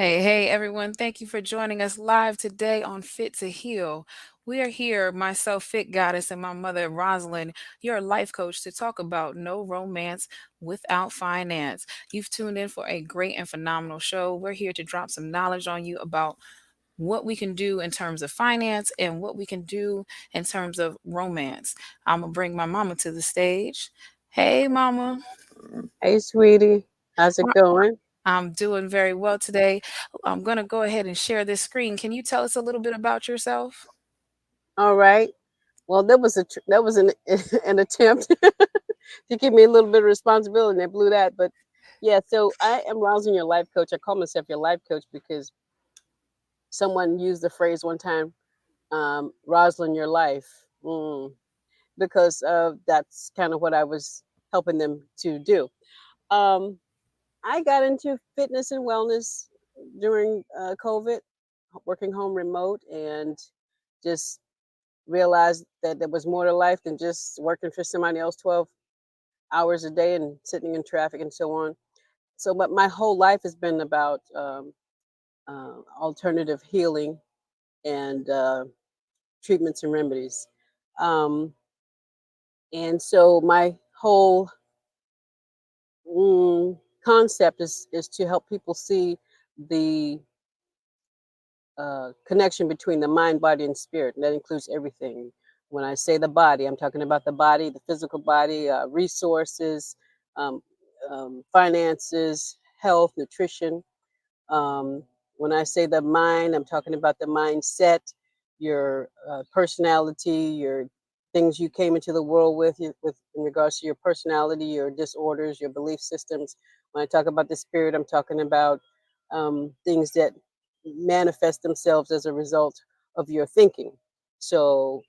Hey, everyone. Thank you for joining us live today on Fit to Heal. We are here, myself, Fit Goddess, and my mother, Rosalind, your life coach, to talk about no romance without finance. You've tuned in for a great and phenomenal show. We're here to drop some knowledge on you about what we can do in terms of finance and what we can do in terms of romance. I'm going to bring my mama to the stage. Hey, mama. Hey, sweetie. How's it going? I'm doing very well today. I'm going to go ahead and share this screen. Can you tell us a little bit about yourself? All right. Well, that was an an attempt to give me a little bit of responsibility, and I blew that. But yeah, so I am Rousing your life coach. I call myself your life coach because someone used the phrase one time, "Rosalind, your life," because that's kind of what I was helping them to do. Um, I got into fitness and wellness during COVID, working home remote, and just realized that there was more to life than just working for somebody else 12 hours a day and sitting in traffic and so on. So, but my whole life has been about alternative healing and treatments and remedies. Um, and so my whole concept is to help people see the connection between the mind, body, and spirit. And that includes everything. When I say the body, I'm talking about the body, the physical body, resources, um, finances, health, nutrition. Um, when I say the mind, I'm talking about the mindset, your personality, your things you came into the world with in regards to your personality, your disorders, your belief systems. When I talk about the spirit, I'm talking about things that manifest themselves as a result of your thinking. So,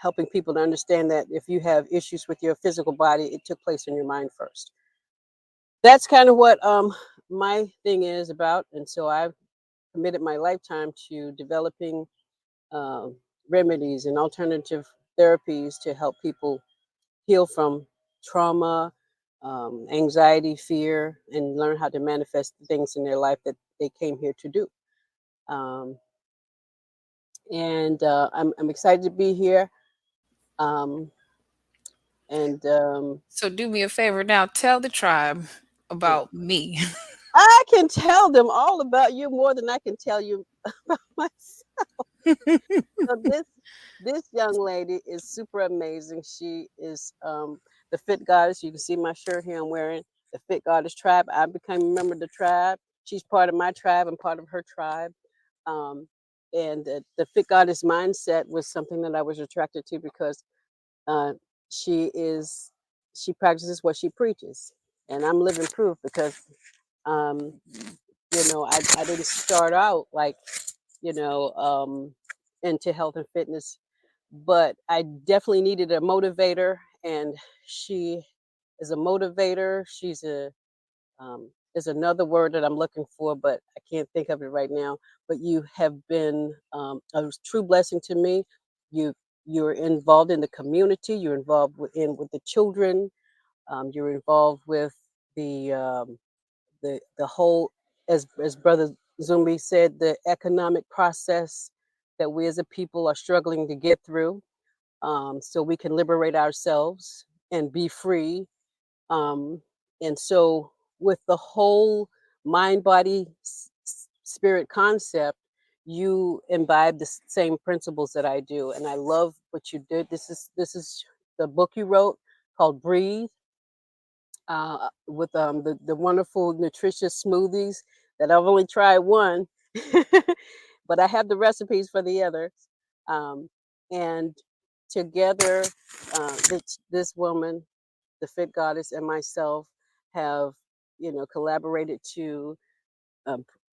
helping people to understand that if you have issues with your physical body, it took place in your mind first. That's kind of what my thing is about. And so I've committed my lifetime to developing uh, remedies and alternative therapies to help people heal from trauma, anxiety, fear, and learn how to manifest the things in their life that they came here to do. Um, and I'm excited to be here. Um, and So do me a favor now, tell the tribe yeah, about me. I can tell them all about you more than I can tell you about myself. So this young lady is super amazing. She is the Fit Goddess. You can see my shirt here I'm wearing. The Fit Goddess tribe. I became a member of the tribe. She's part of my tribe. I'm part of her tribe. Um, and the Fit Goddess mindset was something that I was attracted to because uh, she is she practices what she preaches, and I'm living proof because um, I didn't start out like you know into health and fitness, but I definitely needed a motivator, and she is a motivator. She's a is another word that I'm looking for, but I can't think of it right now. But you have been a true blessing to me. You you're involved in the community. You're involved with the children. You're involved with the the whole, as Brother Zumbi said, the economic process that we as a people are struggling to get through, so we can liberate ourselves and be free. Um, and so, with the whole mind, body, spirit concept, you imbibe the same principles that I do, and I love what you did. This is the book you wrote called Breathe, with the wonderful nutritious smoothies that I've only tried one, but I have the recipes for the others. And together, this woman, the Fit Goddess, and myself have, collaborated to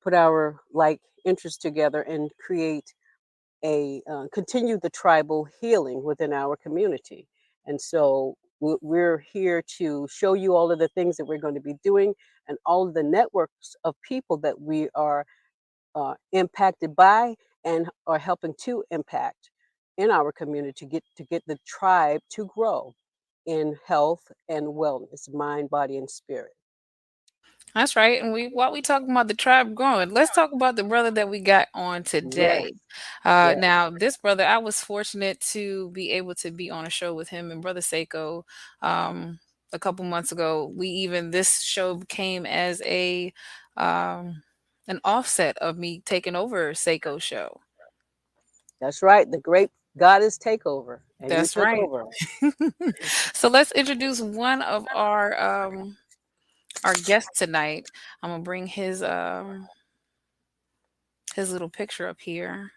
put our like interests together and create continue the tribal healing within our community. And so we're here to show you all of the things that we're going to be doing and all of the networks of people that we are impacted by and are helping to impact in our community to get the tribe to grow in health and wellness, mind, body, and spirit. That's right. And we while we talking about the tribe growing, let's talk about the brother that we got on Yes, today. yes. Now, this brother, I was fortunate to be able to be on a show with him and Brother Seiko a couple months ago. We even this show came as a an offset of me taking over Seiko's show. That's right. The great goddess takeover, and you That's took right. over. So let's introduce one of our guests tonight. I'm gonna bring his little picture up here.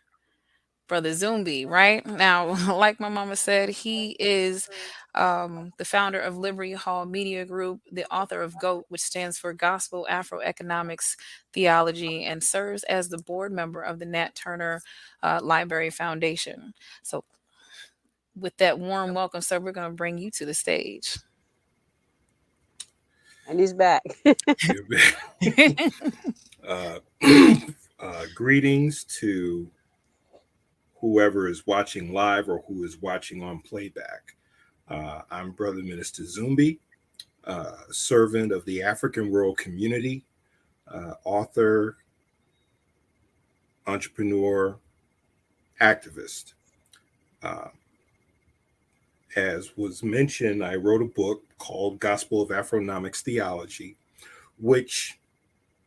Brother Zumbi, right? Now, like my mama said, he is the founder of Liberty Hall Media Group, the author of GOAT, which stands for Gospel Afro-Economics Theology, and serves as the board member of the Nat Turner Library Foundation. So, with that warm welcome, sir, we're going to bring you to the stage. And he's back. uh, greetings to whoever is watching live or who is watching on playback. I'm Brother Minister Zumbi, servant of the African World Community, author, entrepreneur, activist. Uh, as was mentioned, I wrote a book called Gospel of Afronomics Theology, which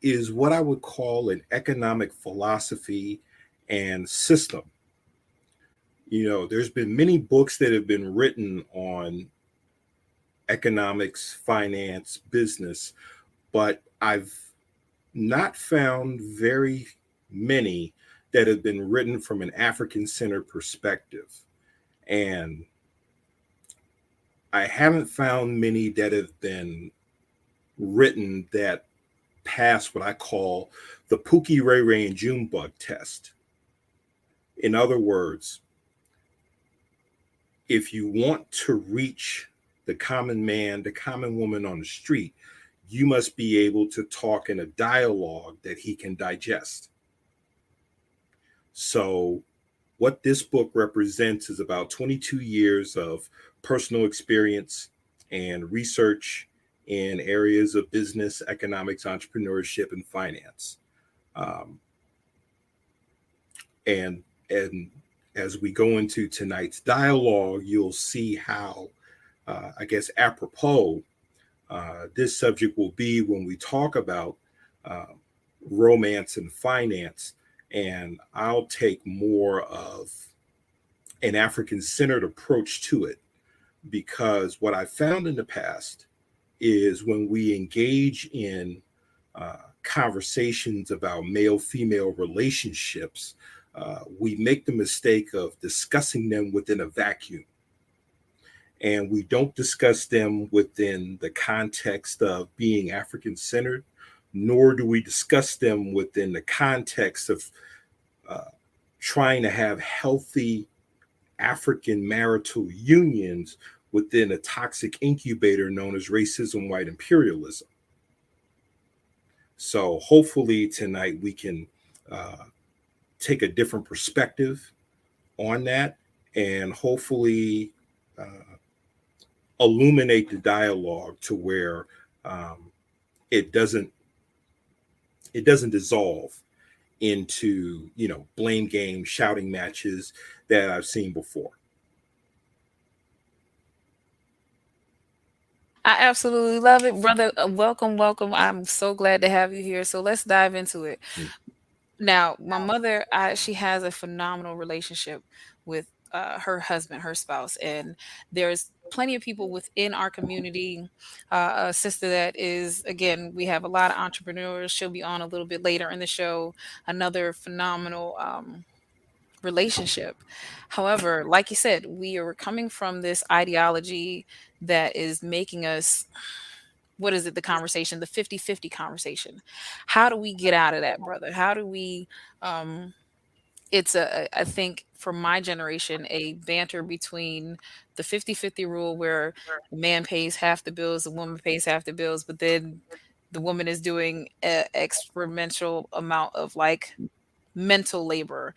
is what I would call an economic philosophy and system. You know, there's been many books that have been written on economics, finance, business, but I've not found very many that have been written from an African centered perspective. And I haven't found many that have been written that pass what I call the Pookie Ray Ray and Junebug test. In other words, if you want to reach the common man, the common woman on the street, you must be able to talk in a dialogue that he can digest. So, what this book represents is about 22 years of personal experience and research in areas of business, economics, entrepreneurship, and finance. Um, and as we go into tonight's dialogue, you'll see how, I guess, apropos this subject will be when we talk about uh, romance and finance. And I'll take more of an African centered approach to it because what I found in the past is when we engage in conversations about male female relationships, we make the mistake of discussing them within a vacuum. And we don't discuss them within the context of being African centered, nor do we discuss them within the context of uh, trying to have healthy African marital unions within a toxic incubator known as racism, white imperialism. So hopefully tonight we can uh, take a different perspective on that and hopefully illuminate the dialogue to where um, it doesn't it doesn't dissolve into blame games, shouting matches that I've seen before. I absolutely love it, brother. Welcome, welcome. I'm so glad to have you here. So let's dive into it. Mm. Now, my mother, she has a phenomenal relationship with her husband, her spouse, and there's plenty of people within our community. A sister that is, again, we have a lot of entrepreneurs. She'll be on a little bit later in the show. Another phenomenal relationship. However, like you said, we are coming from this ideology that is making us, what is it, the conversation, the 50-50 conversation. How do we get out of that, brother? How do we um it's I think for my generation a banter between the 50-50 rule where the man pays half the bills, the woman pays half the bills, but then the woman is doing an exponential amount of like mental labor,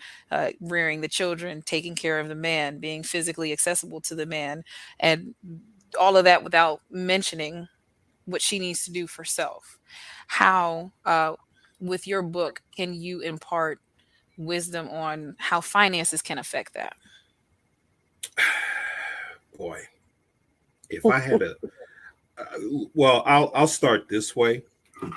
rearing the children, taking care of the man, being physically accessible to the man, and all of that without mentioning what she needs to do for self. How, with your book, can you impart wisdom on how finances can affect that? Boy, if I had a well, I'll start this way.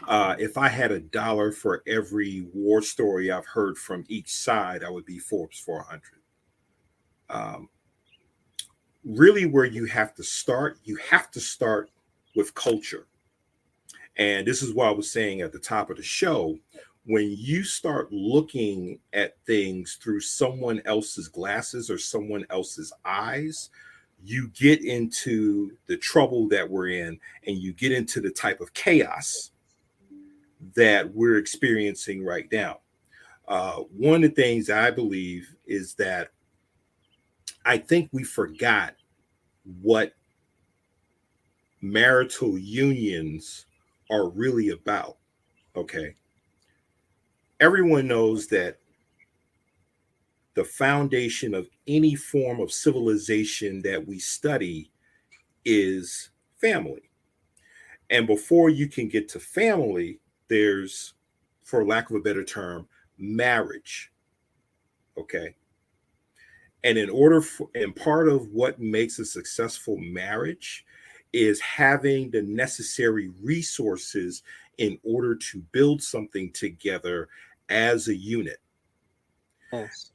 If I had $1 for every war story I've heard from each side, I would be Forbes 400. Um, Really, where you have to start with culture. And this is what I was saying at the top of the show. When you start looking at things through someone else's glasses or someone else's eyes, you get into the trouble that we're in, and you get into the type of chaos that we're experiencing right now. One of the things I believe is that I think we forgot what marital unions are really about. Okay. Everyone knows that the foundation of any form of civilization that we study is family. And before you can get to family, there's, for lack of a better term, marriage. Okay. And part of what makes a successful marriage is having the necessary resources in order to build something together as a unit. Yes.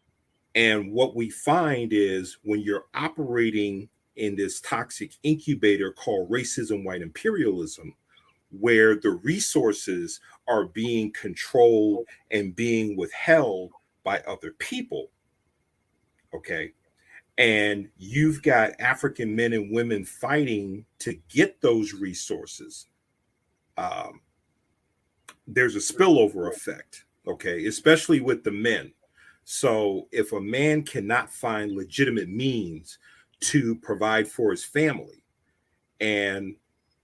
And what we find is when you're operating in this toxic incubator called racism, white imperialism, where the resources are being controlled and being withheld by other people, okay? And you've got African men and women fighting to get those resources. Um, there's a spillover effect, okay, especially with the men. So if a man cannot find legitimate means to provide for his family, and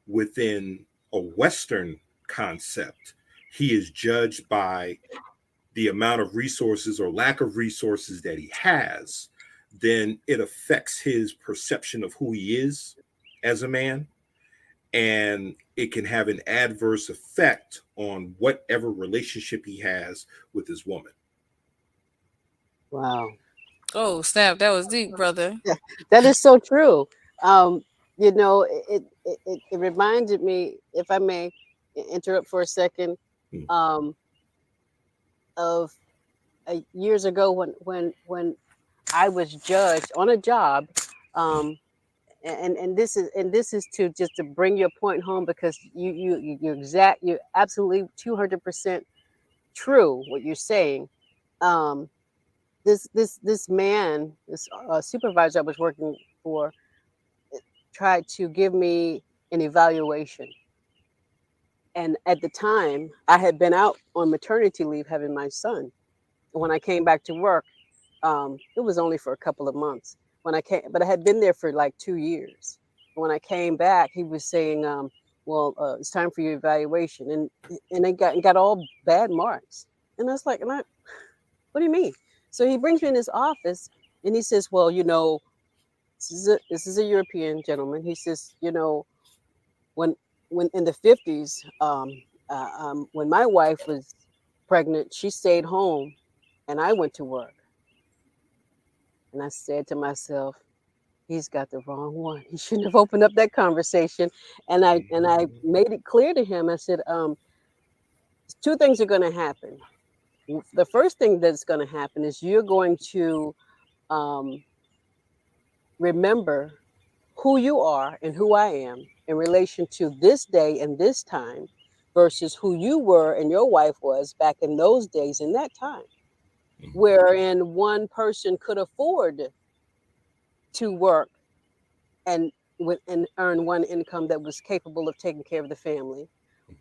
within a Western concept, he is judged by the amount of resources or lack of resources that he has, then it affects his perception of who he is as a man. And it can have an adverse effect on whatever relationship he has with his woman. Wow. Oh, snap. That was deep, brother. Yeah, that is so true. Um, you know, it reminded me, if I may interrupt for a second, Hmm. um, of years ago when I was judged on a job, um, and this is to just to bring your point home, because you're absolutely 200% true what you're saying. Um, this man, this supervisor I was working for, tried to give me an evaluation. And at the time, I had been out on maternity leave having my son. And when I came back to work, it was only for a couple of months. When I came, but I had been there for like 2 years. When I came back, he was saying, "Well, it's time for your evaluation," and I got all bad marks. And I was like, "What do you mean?" So he brings me in his office and he says, "Well, this is a European gentleman." He says, when when in the 50s, when my wife was pregnant, she stayed home and I went to work. And I said to myself, he's got the wrong one. He shouldn't have opened up that conversation. And I made it clear to him. I said, two things are going to happen. The first thing that's going to happen is you're going to um, remember who you are and who I am in relation to this day and this time versus who you were and your wife was back in those days in that time, wherein one person could afford to work and and earn one income that was capable of taking care of the family,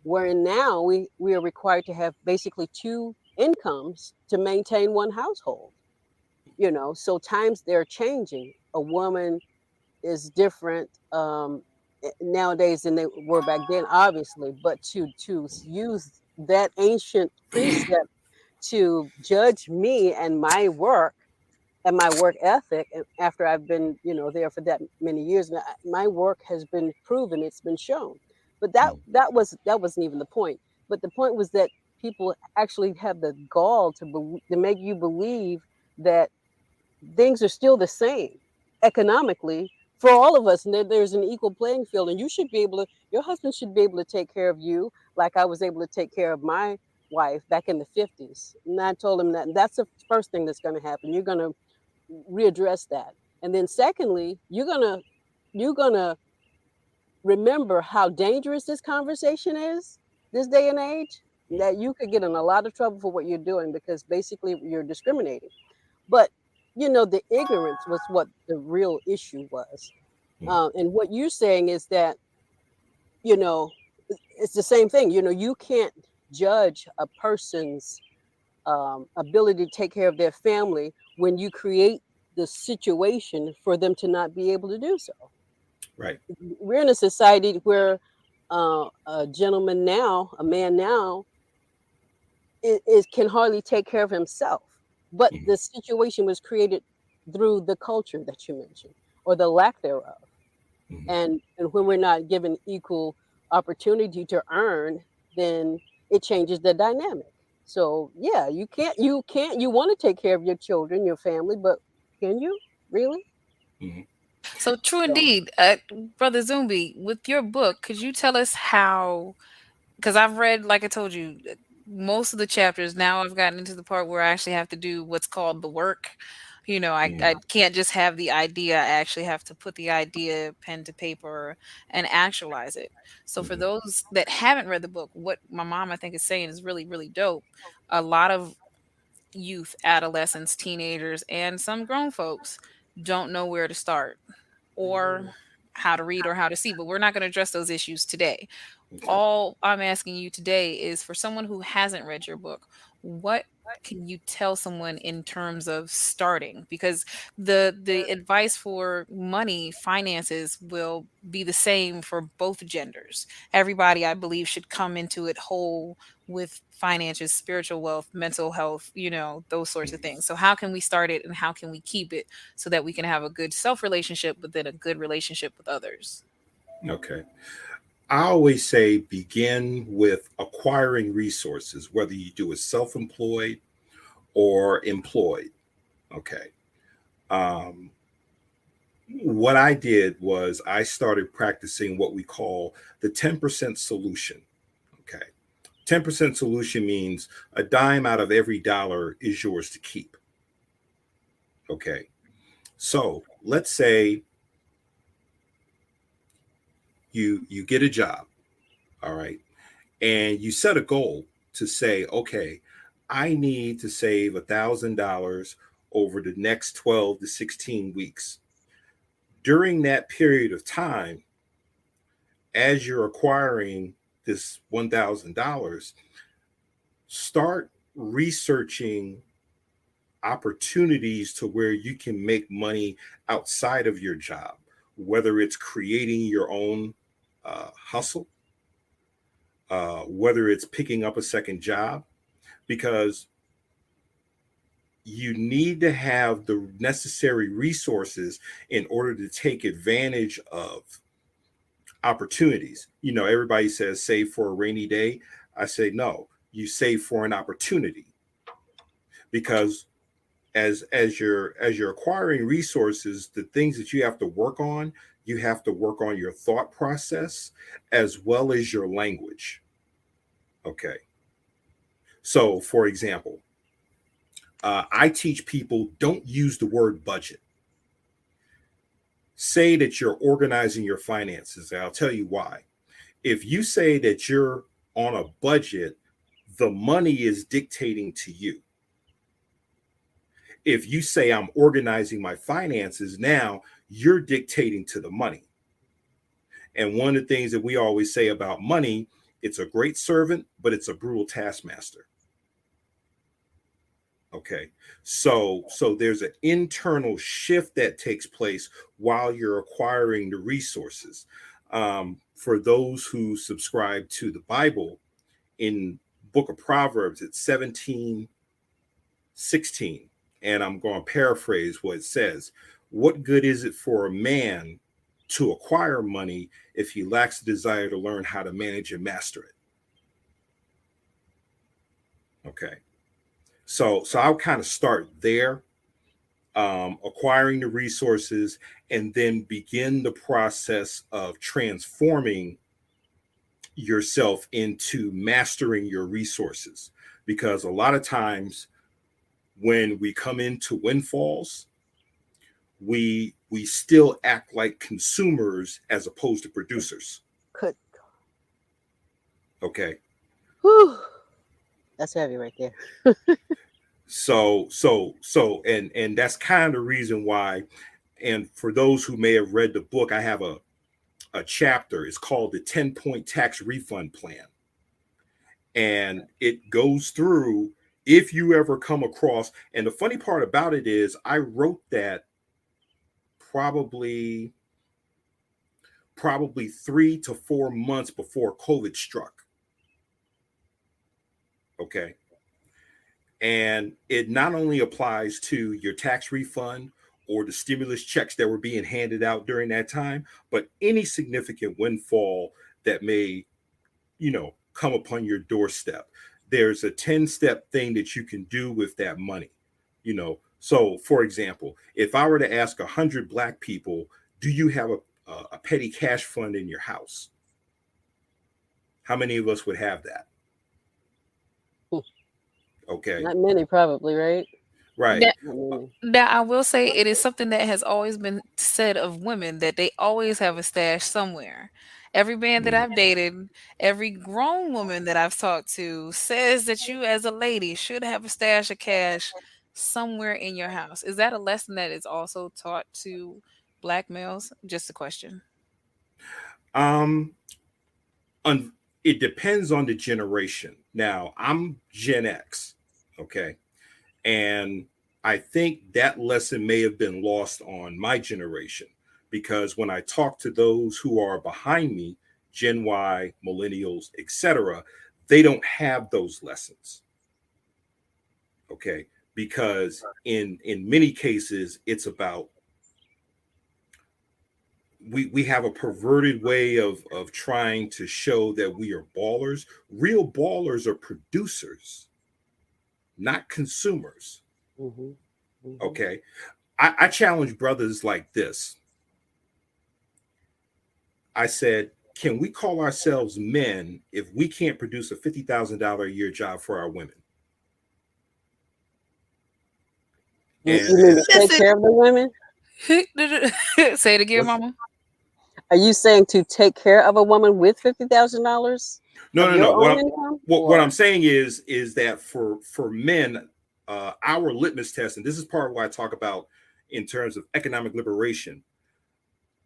wherein now we are required to have basically two incomes to maintain one household. So times they're changing. A woman is different nowadays than they were back then, obviously. But to use that ancient precept to judge me and my work and my work ethic, and after I've been there for that many years, my work has been proven, it's been shown. But Mm. that wasn't even the point. But the point was that people actually have the gall to make you believe that things are still the same economically for all of us, and there's an equal playing field, and your husband should be able to take care of you like I was able to take care of my wife back in the 50s. And I told him that, and that's the first thing that's going to happen. You're going to readdress that, and then secondly, you're going to remember how dangerous this conversation is this day and age, that you could get in a lot of trouble for what you're doing because basically you're discriminating. But the ignorance was what the real issue was. Mm. And what you're saying is that you know it's the same thing. You can't judge a person's ability to take care of their family when you create the situation for them to not be able to do so. Right. We're in a society where a man now, can hardly take care of himself. But Mm. the situation was created through the culture that you mentioned, or the lack thereof. Mm. And when we're not given equal opportunity to earn, then it changes the dynamic. So yeah, you want to take care of your children, your family, but can you really? Mm. So true So indeed. Brother Zumbi, with your book, could you tell us how? Because I've read, like I told you, most of the chapters. Now I've gotten into the part where I actually have to do what's called the work. I Mm. can't just have the idea. I actually have to put the idea pen to paper and actualize it. So for Mm. those that haven't read the book, what my mom I think is saying is really, really dope. A lot of youth, adolescents, teenagers, and some grown folks don't know where to start or how to read or how to see, but we're not going to address those issues today. Okay. All I'm asking you today is for someone who hasn't read your book, what can you tell someone in terms of starting? Because the advice for money, finances will be the same for both genders. Everybody, I believe, should come into it whole with finances, spiritual wealth, mental health, those sorts of Mm. things. So how can we start it and how can we keep it so that we can have a good self relationship, but then a good relationship with others? Okay. I always say begin with acquiring resources, whether you do it self employed or employed. Okay. Um, what I did was I started practicing what we call the 10% solution. Okay. 10% solution means a dime out of every dollar is yours to keep. Okay. So let's say you get a job, all right, and you set a goal to say, okay, I need to save $1,000 over the next 12 to 16 weeks. During that period of time, as you're acquiring this $1,000, start researching opportunities to where you can make money outside of your job, whether it's creating your own hustle, whether it's picking up a second job, because you need to have the necessary resources in order to take advantage of opportunities. Everybody says save for a rainy day. I say no, you save for an opportunity, because as you're acquiring resources, the things that you have to work on your thought process as well as your language. Okay. So for example, I teach people don't use the word budget. Say that you're organizing your finances. And I'll tell you why. If you say that you're on a budget, the money is dictating to you. If you say I'm organizing my finances, now you're dictating to the money. And one of the things that we always say about money, it's a great servant, but it's a brutal taskmaster. Okay. So there's an internal shift that takes place while you're acquiring the resources. For those who subscribe to the Bible, in book of Proverbs, it's 17:16, and I'm going to paraphrase what it says. What good is it for a man to acquire money if he lacks the desire to learn how to manage and master it. Okay. So I'll kind of start there, acquiring the resources, and then begin the process of transforming yourself into mastering your resources. Because a lot of times when we come into windfalls, we still act like consumers as opposed to producers. Could. Okay. Whew. That's heavy right there. And that's kind of the reason why. And for those who may have read the book, I have a chapter. It's called the 10-point tax refund plan. And it goes through, if you ever come across, and the funny part about it is I wrote that probably 3 to 4 months before COVID struck. Okay. And it not only applies to your tax refund or the stimulus checks that were being handed out during that time, but any significant windfall that may, come upon your doorstep. There's a 10-step thing that you can do with that money. So for example, if I were to ask 100 Black people, do you have a petty cash fund in your house? How many of us would have that? Okay. Not many, probably, right? Right. Now, Not many. now, I will say it is something that has always been said of women that they always have a stash somewhere. Every man that Mm. I've dated, every grown woman that I've talked to says that you, as a lady, should have a stash of cash somewhere in your house. Is that a lesson that is also taught to Black males? Just a question. Um, un- it depends on the generation. Now, I'm Gen X, okay? And I think that lesson may have been lost on my generation because when I talk to those who are behind me, Gen Y, millennials, etc., they don't have those lessons, okay? Because in many cases it's about we have a perverted way of trying to show that we are ballers. Real ballers are producers, not consumers. Hmm. Hmm. Okay. I challenge brothers like this. I said, can we call ourselves men if we can't produce a $50,000 a year job for our women? You And mean to take Listen, care of the women? say it again, what's mama. Are you saying to take care of a woman with $50,000 no, of no, your no. own income, What I'm or saying is that for men, our litmus test, and this is part of what I talk about in terms of economic liberation.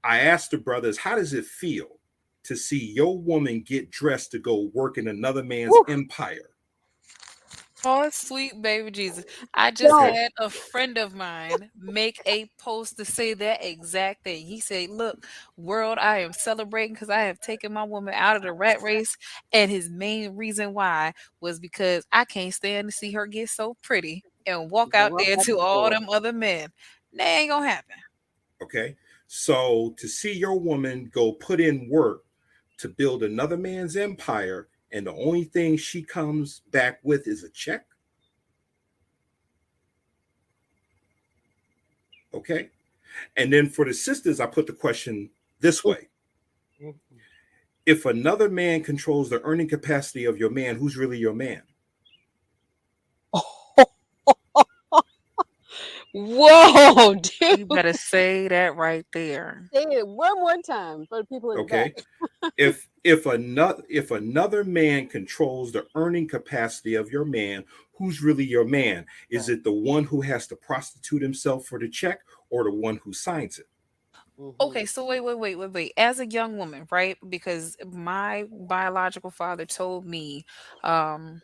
I asked the brothers, how does it feel to see your woman get dressed to go work in another man's whew, empire? Oh, sweet baby Jesus. I just Okay. don't. had a friend of mine make a post to say that exact thing. He said, look, world, I am celebrating because I have taken my woman out of the rat race. And his main reason why was because I can't stand to see her get so pretty and walk out Walk there out to the all door. them other men. That ain't gonna happen. Okay. So to see your woman go put in work to build another man's empire, and the only thing she comes back with is a check. Okay. And then for the sisters, I put the question this way: Mhm. if another man controls the earning capacity of your man, who's really your man? Whoa, dude. You better say that right there. Say it one more time for the people in the back. Okay. If another man controls the earning capacity of your man, who's really your man? Is Right. it the one who has to prostitute himself for the check or the one who signs it? Hmm. Okay, so wait. As a young woman, right? Because my biological father told me, um,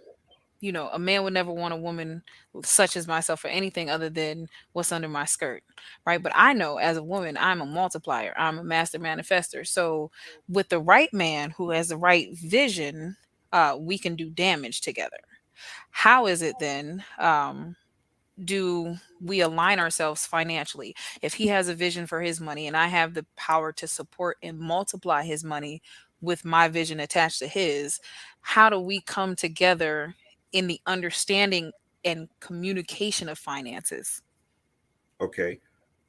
a man would never want a woman such as myself for anything other than what's under my skirt, right? But I know as a woman, I'm a multiplier, I'm a master manifester. So, with the right man who has the right vision, we can do damage together. How is it then? do we align ourselves financially? If he has a vision for his money and I have the power to support and multiply his money with my vision attached to his, how do we come together in the understanding and communication of finances? Okay.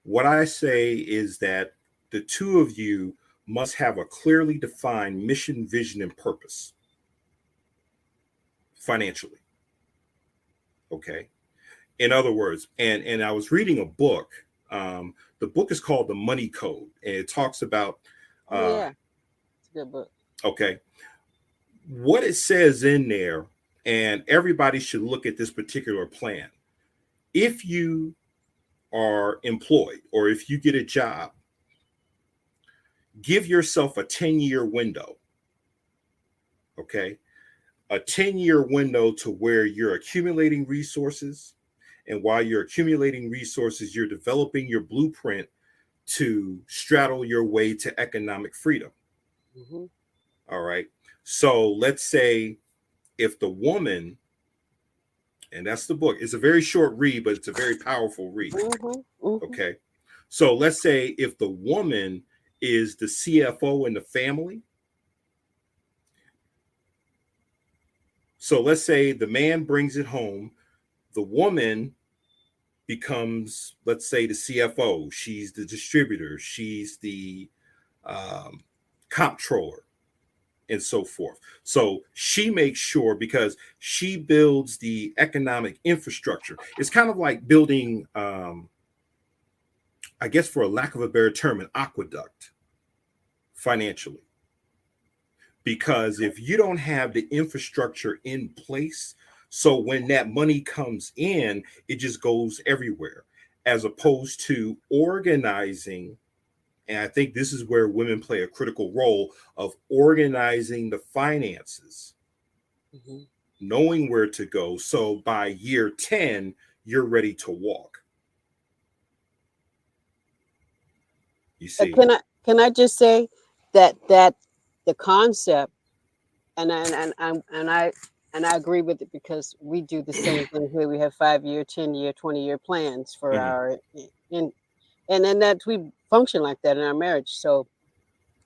What I say is that the two of you must have a clearly defined mission, vision, and purpose financially. Okay. In other words, and I was reading a book. The book is called The Money Code, and it talks about Oh uh, yeah, it's a good book. okay, what it says in there, and everybody should look at this particular plan. If you are employed or if you get a job, give yourself a 10-year window. Okay, a 10-year window to where you're accumulating resources. And while you're accumulating resources, you're developing your blueprint to straddle your way to economic freedom. Hmm. All right. So let's say if the woman, and that's the book, it's a very short read, but it's a very powerful read. Hmm. Hmm. Okay. So let's say if the woman is the CFO in the family. So let's say the man brings it home, the woman becomes, let's say, the CFO. She's the distributor. She's the um, comptroller, and so forth. So she makes sure because she builds the economic infrastructure. It's kind of like building, I guess, for a lack of a better term, an aqueduct financially. Because if you don't have the infrastructure in place, so when that money comes in, it just goes everywhere, as opposed to organizing. And I think this is where women play a critical role of organizing the finances, Hmm. knowing where to go. So by year 10, you're ready to walk. You see? Can I just say that the concept, and and I agree with it because we do the same thing here. We have 5-year, 10-year, 20-year plans for Mm-hmm, our in and that we function like that in our marriage. So,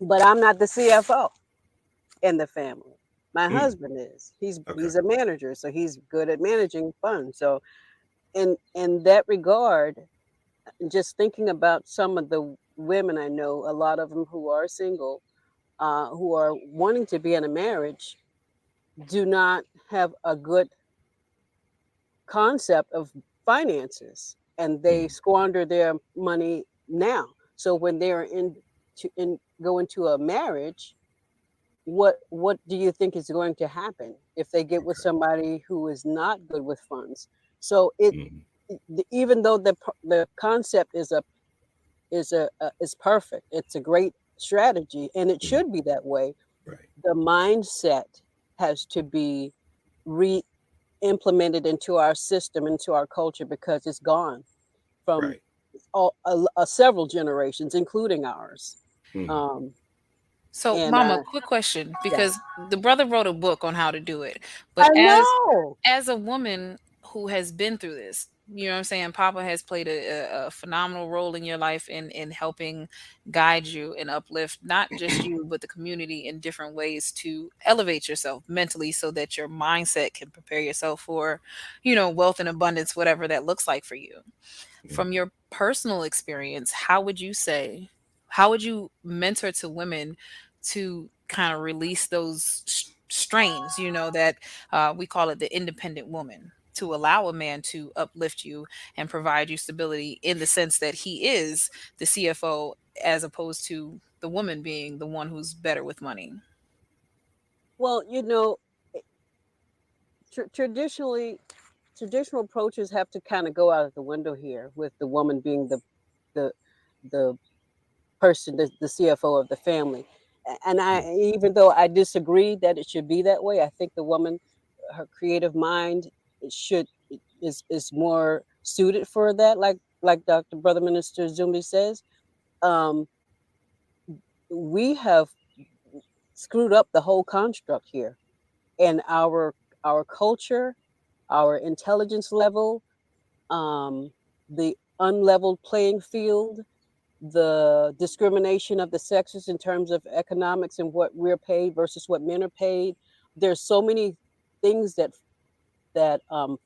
but I'm not the CFO in the family. My mm, husband is. okay. He's a manager, so he's good at managing funds. So, in that regard, just thinking about some of the women I know, a lot of them who are single, who are wanting to be in a marriage, do not have a good concept of finances, and they Mm, squander their money now. So when they're in go into a marriage, what do you think is going to happen if they get with okay. somebody who is not good with funds? So Mm, even though the concept is perfect, it's a great strategy, and it mm, should be that way. right, The mindset has to be re-implemented into our system, into our culture, because it's gone from right. several generations, including ours. Mm, Um, So, and Mama, quick question, yeah, because the brother wrote a book on how to do it. I But know. as a woman who has been through this, you know what I'm saying? Papa has played a phenomenal role in your life in helping guide you and uplift not just you, but the community in different ways to elevate yourself mentally so that your mindset can prepare yourself for, wealth and abundance, whatever that looks like for you. mm, From your personal experience, how would you mentor to women to kind of release those strains, that we call it the independent woman, to allow a man to uplift you and provide you stability in the sense that he is the CFO as opposed to the woman being the one who's better with money? Well, traditionally, traditional approaches have to kind of go out of the window here, with the woman being the the person, the CFO of the family. And I, mm, even though I disagree that it should be that way, I think the woman, her creative mind, it should is more suited for that. Like Dr. Brother Minister Zumbi says, um, we have screwed up the whole construct here, and our culture, our intelligence level. um, the unleveled playing field, the discrimination of the sexes in terms of economics and what we're paid versus what men are paid. There's so many things that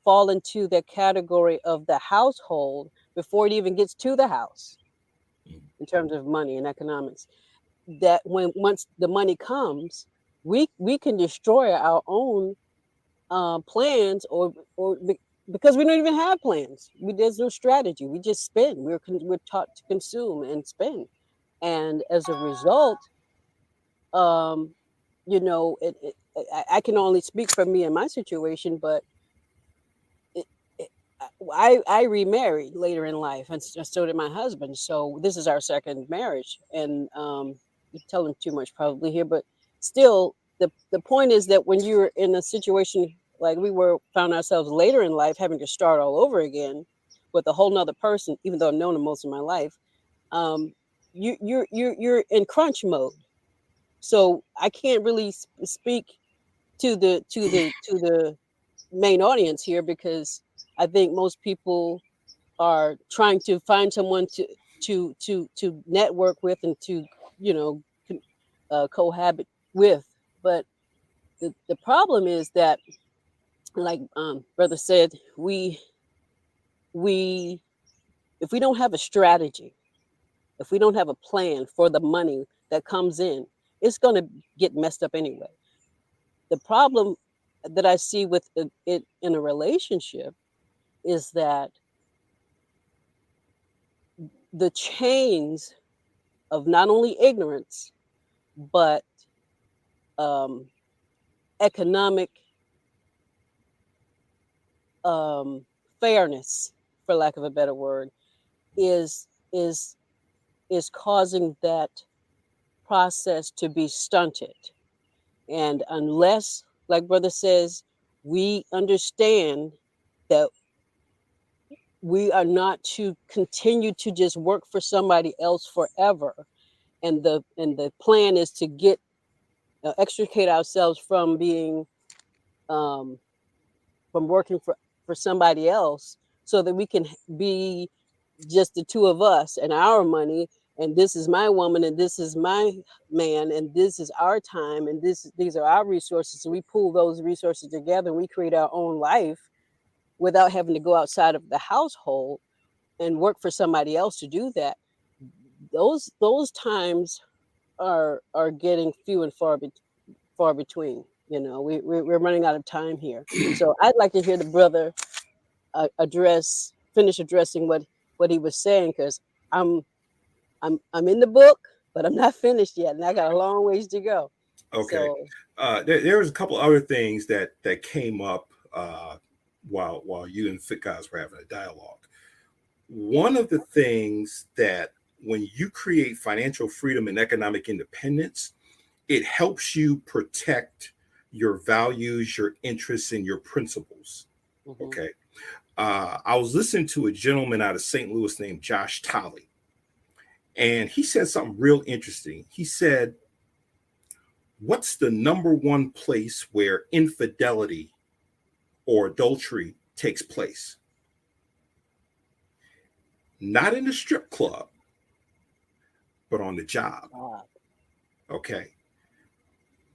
fall into the category of the household before it even gets to the house in terms of money and economics. That when once the money comes, we can destroy our own plans because we don't even have plans. There's no strategy. We just spend. We're taught to consume and spend, and as a result, um, I can only speak for me and my situation, but it, it, I remarried later in life, and so did my husband. So this is our second marriage, and I'm telling too much probably here, but still, the point is that when you're in a situation like found ourselves later in life, having to start all over again with a whole nother person, even though I've known him most of my life, um, you're in crunch mode. So I can't really speak to the main audience here because I think most people are trying to find someone to network with and to you know cohabit with. But the problem is that, like brother said, we if we don't have a strategy, if we don't have a plan for the money that comes in, it's going to get messed up anyway. The problem that I see with it in a relationship is that the chains of not only ignorance but um, economic um, fairness, for lack of a better word, is is is causing that process to be stunted. And unless, like brother says, we understand that we are not to continue to just work for somebody else forever, and the plan is to get extricate ourselves from being um, from working for somebody else, so that we can be just the two of us and our money, and this is my woman and this is my man, and this is our time, and these are our resources, and we pool those resources together and we create our own life without having to go outside of the household and work for somebody else to do that. Those times are getting few and far between. We're running out of time here, so I'd like to hear the brother finish addressing what he was saying, because I'm I'm in the book, but I'm not finished yet, and I got a long ways to go. Okay. So There was a couple other things that came up while you and Fit Guys were having a dialogue. One of the things that when you create financial freedom and economic independence, it helps you protect your values, your interests, and your principles. mhm. Okay. I was listening to a gentleman out of St. Louis named Josh Tolley, and he said something real interesting. He said, what's the number one place where infidelity or adultery takes place? Not in the strip club, but on the job. Uh, Okay.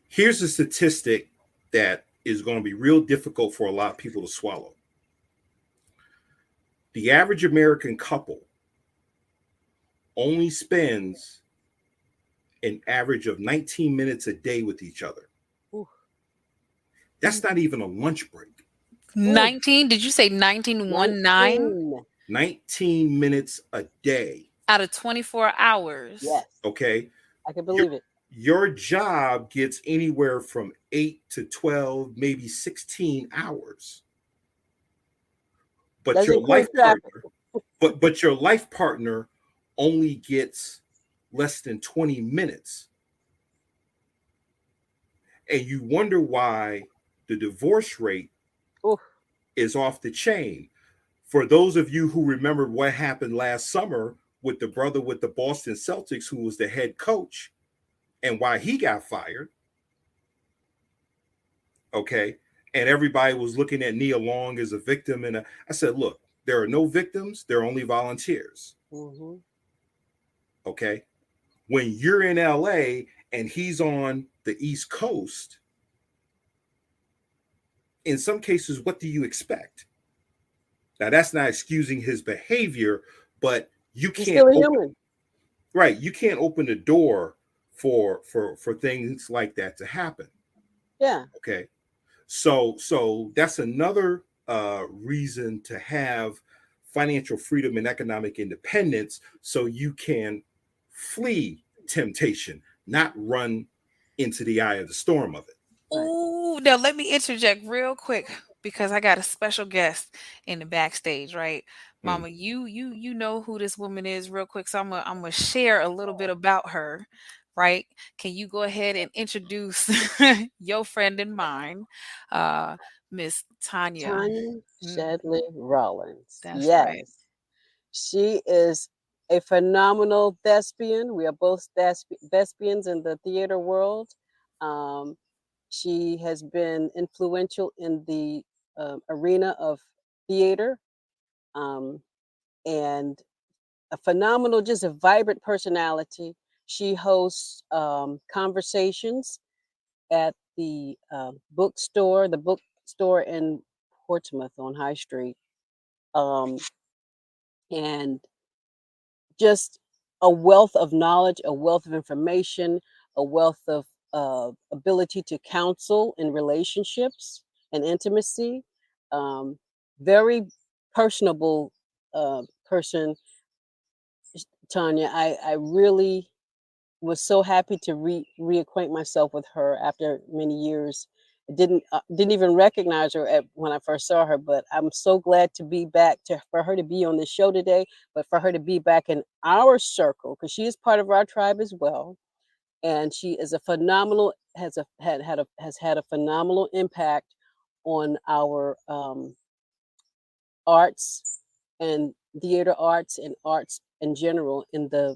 Here's a statistic that is going to be real difficult for a lot of people to swallow. The average American couple only spends an average of 19 minutes a day with each other. ooh, That's not even a lunch break. ooh, 19? Did you say 1919? 19. 19 minutes a day. Out of 24 hours? Yes, Okay. I can Your, believe it. your job gets anywhere from 8 to 12, maybe 16 hours. But Doesn't your include life traffic. partner, but your life partner only gets less than 20 minutes. And you wonder why the divorce rate Ooh, is off the chain. For those of you who remember what happened last summer with the brother with the Boston Celtics, who was the head coach, and why he got fired, okay, and everybody was looking at Nia Long as a victim. And I said, look, There are no victims, there are only volunteers. Mm-hmm. Okay. When you're in LA and he's on the East Coast, in some cases, what do you expect? Now, that's not excusing his behavior, but you He's can't still a open, human. right, you can't open the door for things like that to happen. Yeah. Okay. So that's another reason to have financial freedom and economic independence, so you can flee temptation, not run into the eye of the storm of it. Right. Ooh, now let me interject real quick because I got a special guest in the backstage, right? Mm. Mama, you know who this woman is real quick. So I'm gonna share a little bit about her, right? Can you go ahead and introduce your friend and mine, uh, Miss Tanya? Tanya Mm, Shadley Rollins. that's right. Yes. She is a phenomenal thespian. We are both thespians in the theater world. Um, she has been influential in the arena of theater, um, and a phenomenal, just a vibrant personality. She hosts conversations at the bookstore in Portsmouth on High Street, um, and just a wealth of knowledge, a wealth of information, a wealth of ability to counsel in relationships and intimacy. Um, Very personable person, Tanya. I really was so happy to reacquaint myself with her after many years. I didn't even recognize her when I first saw her, but I'm so glad to be back to for her to be on the show today, but for her to be back in our circle because she is part of our tribe as well, and she is a phenomenal has had a phenomenal impact on our arts and theater arts and arts in general in the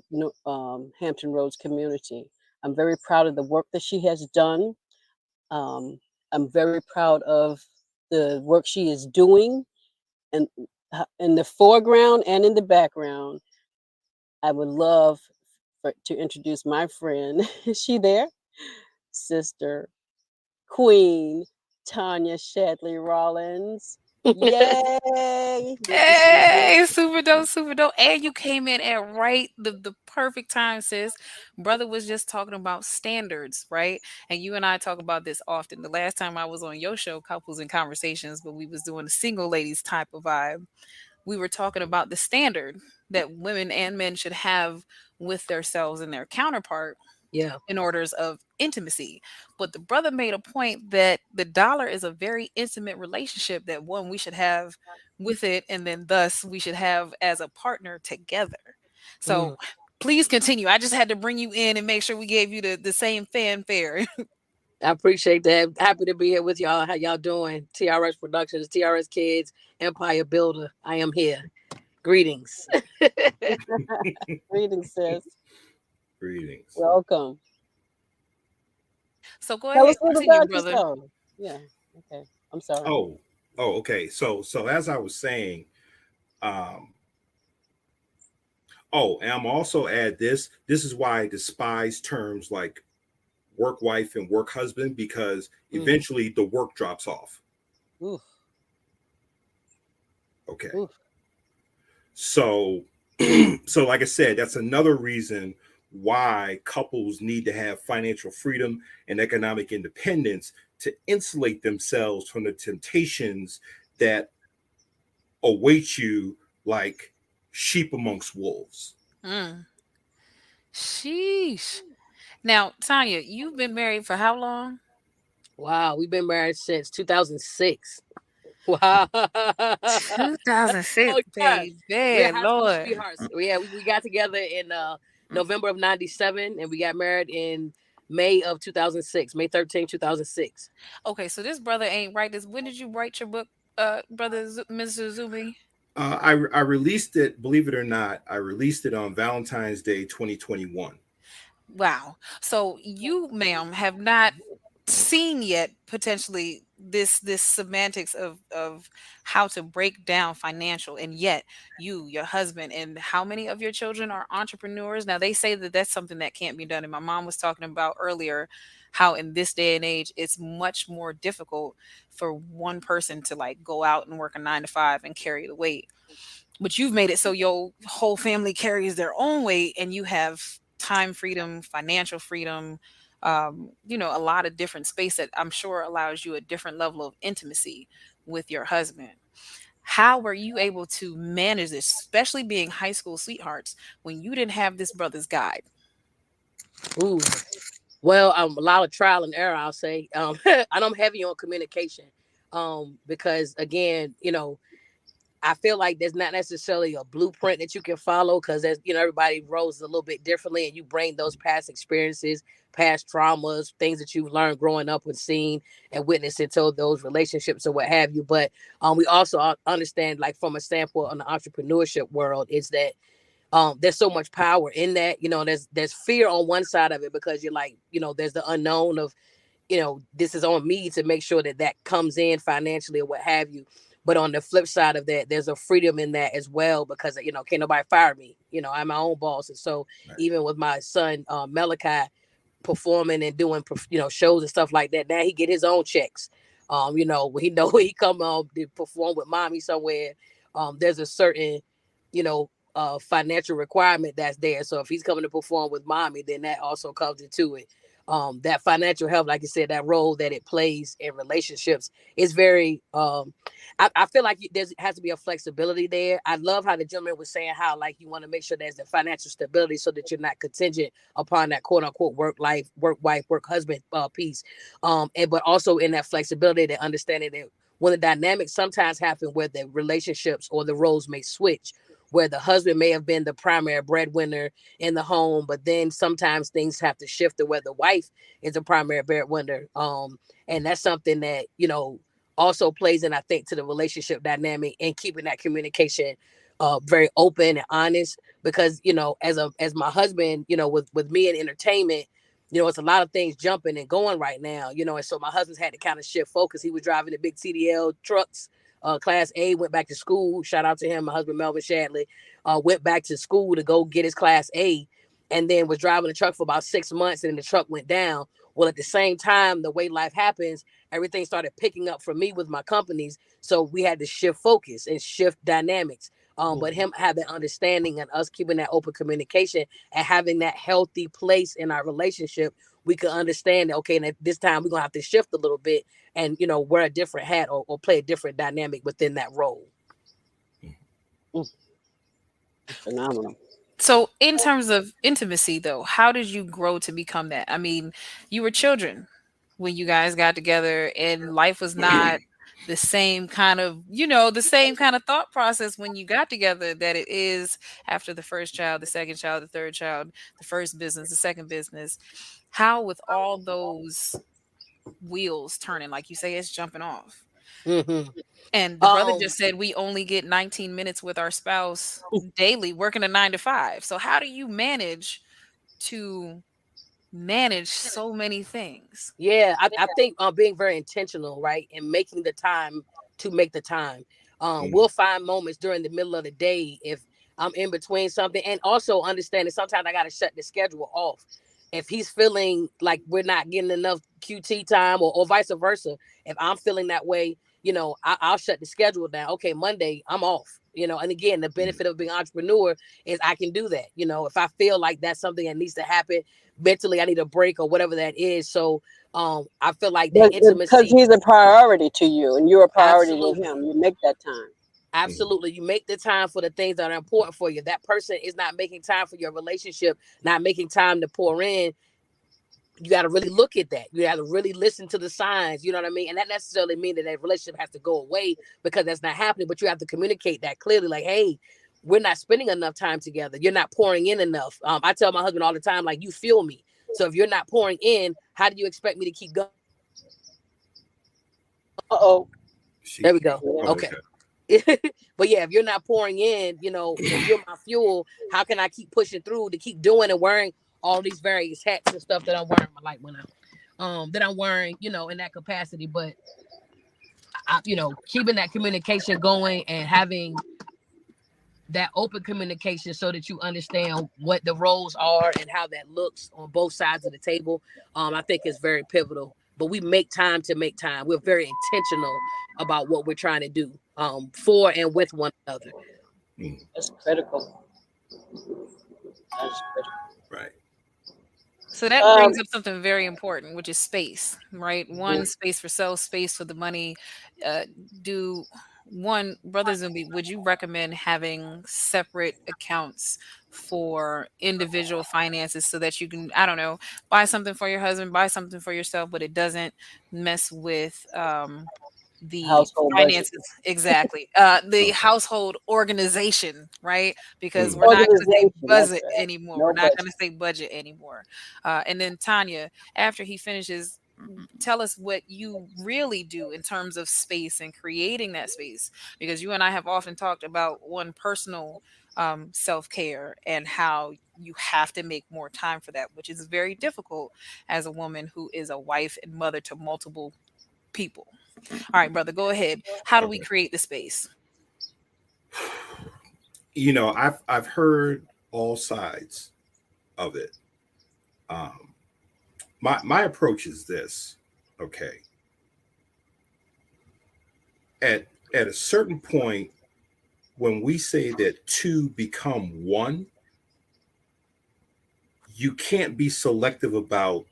Hampton Roads community. I'm very proud of the work that she has done. Um, I'm very proud of the work she is doing, and in the foreground and in the background. I would love to introduce my friend. Is she there? Sister Queen Tanya Shadley Rollins. Yay! Good to see you. Hey, super dope, super dope. And you came in at the perfect time, sis. Brother was just talking about standards, right? And you and I talk about this often. The last time I was on your show, Couples and Conversations, but we was doing a single ladies type of vibe. We were talking about the standard that women and men should have with themselves and their counterpart Yeah. in orders of intimacy. But the brother made a point that the dollar is a very intimate relationship that one we should have with it, and then thus we should have as a partner together. So Mm. please continue. I just had to bring you in and make sure we gave you the same fanfare. I appreciate that. Happy to be here with y'all. How y'all doing? TRS Productions, TRS Kids, Empire Builder. I am here. Greetings. Greetings, sis. Greetings. Welcome. So go Tell ahead, us a little continue, about brother. yourself. Yeah. Okay. I'm sorry. Oh, okay. So as I was saying, um, oh, and I'm also add this. This is why I despise terms like work wife and work husband, because Mm. eventually the work drops off. Oof. Okay. Oof. So so like I said, that's another reason why couples need to have financial freedom and economic independence to insulate themselves from the temptations that await you like sheep amongst wolves. Mm. Sheesh. Now, Tanya, you've been married for how long? Wow. We've been married since 2006. Wow. Oh, 2006, yeah. baby. We're high school Lord. sweethearts. Yeah, we got together in November of 97 and we got married in May of 2006, May 13th, 2006. Okay, so this brother ain't write this. When did you write your book, brother Mr. Zumi? I released it, believe it or not, I released it on Valentine's Day 2021. Wow. So you, ma'am, have not seen yet potentially this semantics of how to break down financial, and yet you, your husband, and how many of your children are entrepreneurs. Now they say that that's something that can't be done, and my mom was talking about earlier how in this day and age it's much more difficult for one person to like go out and work a 9 to 5 and carry the weight, but you've made it so your whole family carries their own weight, and you have time freedom, financial freedom, a lot of different space that I'm sure allows you a different level of intimacy with your husband. How were you able to manage this, especially being high school sweethearts, when you didn't have this brother's guide? Ooh. Well, a lot of trial and error, I'll say. And I'm heavy on communication. Because again, I feel like there's not necessarily a blueprint that you can follow, because there's, everybody rolls a little bit differently, and you bring those past experiences, past traumas, things that you've learned growing up and seen and witnessed into those relationships or what have you. But we also understand, like from a standpoint on the entrepreneurship world, is that there's so much power in that. There's fear on one side of it, because you're like, there's the unknown of, this is on me to make sure that that comes in financially or what have you. But on the flip side of that, there's a freedom in that as well, because, can't nobody fire me. I'm my own boss. And so Right. even with my son, Malachi, performing and doing, shows and stuff like that, now he get his own checks. When he know when he come to perform with mommy somewhere, there's a certain, you know, financial requirement that's there. So if he's coming to perform with mommy, then that also comes into it. That financial help, like you said, that role that it plays in relationships is very, I feel like there has to be a flexibility there. I love how the gentleman was saying how, like, you want to make sure there's the financial stability so that you're not contingent upon that quote unquote work life, work wife, work husband piece. But also in that flexibility, that understanding that when the dynamics sometimes happen where the relationships or the roles may switch, where the husband may have been the primary breadwinner in the home, but then sometimes things have to shift to where the wife is the primary breadwinner. And that's something that, also plays in, I think, to the relationship dynamic, and keeping that communication very open and honest. Because, as my husband, with me in entertainment, it's a lot of things jumping and going right now, and so my husband's had to kind of shift focus. He was driving the big TDL trucks, class A, went back to school. Shout out to him, my husband, Melvin Shadley, went back to school to go get his class A, and then was driving the truck for about 6 months, and the truck went down. Well, at the same time, the way life happens, everything started picking up for me with my companies. So we had to shift focus and shift dynamics. But him having understanding and us keeping that open communication and having that healthy place in our relationship, we could understand that, okay, and at this time we're going to have to shift a little bit and, wear a different hat, or play a different dynamic within that role. Mm, phenomenal. So, in terms of intimacy, though, how did you grow to become that? I mean, you were children when you guys got together, and life was not the same kind of, the same kind of thought process when you got together that it is after the first child, the second child, the third child, the first business, the second business. How, with all those wheels turning, like you say, it's jumping off. Mm-hmm. And the brother Um, just said we only get 19 minutes with our spouse daily working a 9 to 5. So how do you manage to manage so many things? Yeah, I think being very intentional, right, and making the time to make the time. Mm. We'll find moments during the middle of the day if I'm in between something, and also understanding sometimes I got to shut the schedule off. If he's feeling like we're not getting enough QT time, or vice versa, if I'm feeling that way, I'll shut the schedule down. Okay, Monday I'm off. And again, the Mm. benefit of being an entrepreneur is I can do that. If I feel like that's something that needs to happen mentally, I need a break or whatever that is. So I feel like that But because intimacy, he's a priority to you and you're a priority to absolutely, him, you make that time. Mm. absolutely, you make the time for the things that are important for you. That person is not making time for your relationship, not making time to pour in. You got to really look at that. You got to really listen to the signs. You know what I mean? And that necessarily mean that relationship has to go away because that's not happening. But you have to communicate that clearly. Like, hey, we're not spending enough time together. You're not pouring in enough. I tell my husband all the time, like, you feel me. So if you're not pouring in, how do you expect me to keep going? Uh-oh. There She. we go. Oh, Yeah. Okay. okay. But yeah, if you're not pouring in, if you're my fuel, how can I keep pushing through to keep doing and wearing all these various hats and stuff that I'm wearing? My light went out. That I'm wearing, in that capacity. But keeping that communication going and having that open communication so that you understand what the roles are and how that looks on both sides of the table, I think is very pivotal. But we make time to make time. We're very intentional about what we're trying to do, for and with one another. Mm, That's critical. That's critical. right. So that Um, brings up something very important, which is space, right? One, space for self, space for the money. Uh, do one, Brother Zumbi, would you recommend having separate accounts for individual finances so that you can, I don't know, buy something for your husband, buy something for yourself, but it doesn't mess with the household budget. finances, exactly, the Okay. household organization, right? Because Mm, we're not going to say Organization, that's budget right. anymore, we're No not going budget. to say budget anymore. And then Tanya, after he finishes, tell us what you really do in terms of space and creating that space, because you and I have often talked about one personal self-care and how you have to make more time for that, which is very difficult as a woman who is a wife and mother to multiple people. All right, brother, go ahead. How do we okay. create the space? I've heard all sides of it. Um, my approach is this. Okay. At a certain point, when we say that two become one, you can't be selective about,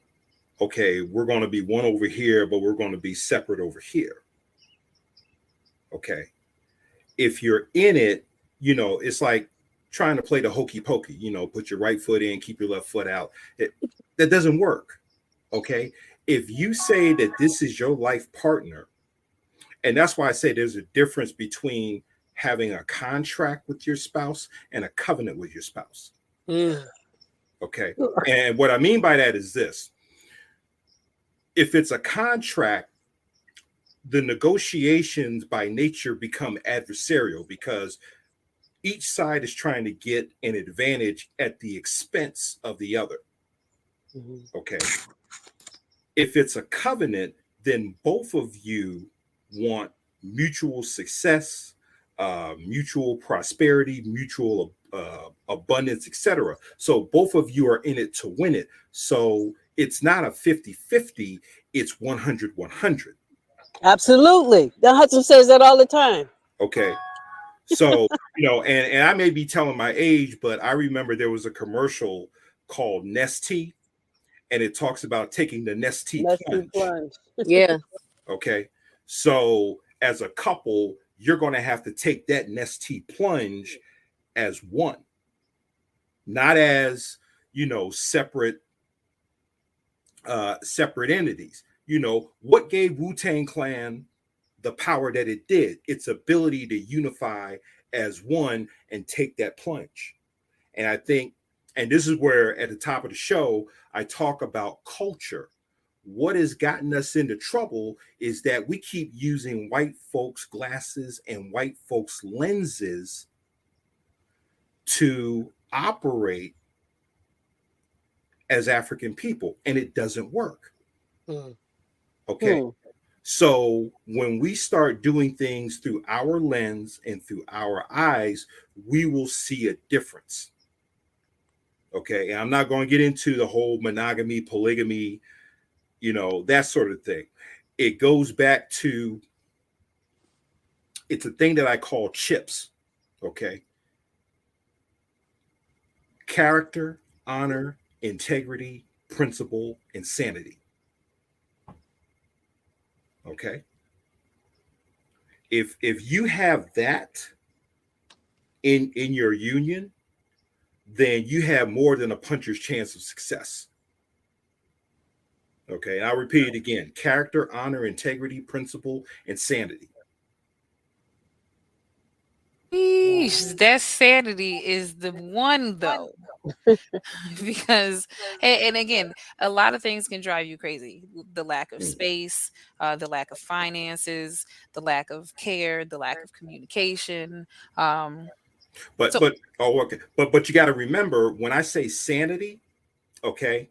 okay, we're going to be one over here, but we're going to be separate over here. Okay. If you're in it, it's like trying to play the hokey pokey, put your right foot in, keep your left foot out. That doesn't work. Okay. If you say that this is your life partner, and that's why I say there's a difference between having a contract with your spouse and a covenant with your spouse. Mm. Okay. And what I mean by that is this: if it's a contract, the negotiations by nature become adversarial because each side is trying to get an advantage at the expense of the other. Mhm. Okay. If it's a covenant, then both of you want mutual success, mutual prosperity, mutual abundance, etc. So both of you are in it to win it. So it's not a 50-50, it's 100-100. Absolutely. The Hudson says that all the time. Okay. So, and I may be telling my age, but I remember there was a commercial called Nestea, and it talks about taking the Nestea Let's see plunge. plunge. Yeah. Okay. So, as a couple, you're going to have to take that Nestea plunge as one, not as, separate separate entities. What gave Wu-Tang Clan the power that it did? Its ability to unify as one and take that plunge. And I think, and this is where at the top of the show, I talk about culture. What has gotten us into trouble is that we keep using white folks' glasses and white folks' lenses to operate as African people, and it doesn't work. Mm. Okay. Hmm. So when we start doing things through our lens and through our eyes, we will see a difference. Okay. And I'm not going to get into the whole monogamy, polygamy, that sort of thing. It goes back to, it's a thing that I call chips. Okay. Character, honor, integrity, principle, and sanity. Okay. If you have that in your union, then you have more than a puncher's chance of success. Okay, and I'll repeat it again: character, honor, integrity, principle, and sanity. Yeesh, that sanity is the one though, because and again, a lot of things can drive you crazy. The lack of Mm. space, the lack of finances, the lack of care, the lack of communication. Um, But so but oh okay, but you got to remember when I say sanity, okay,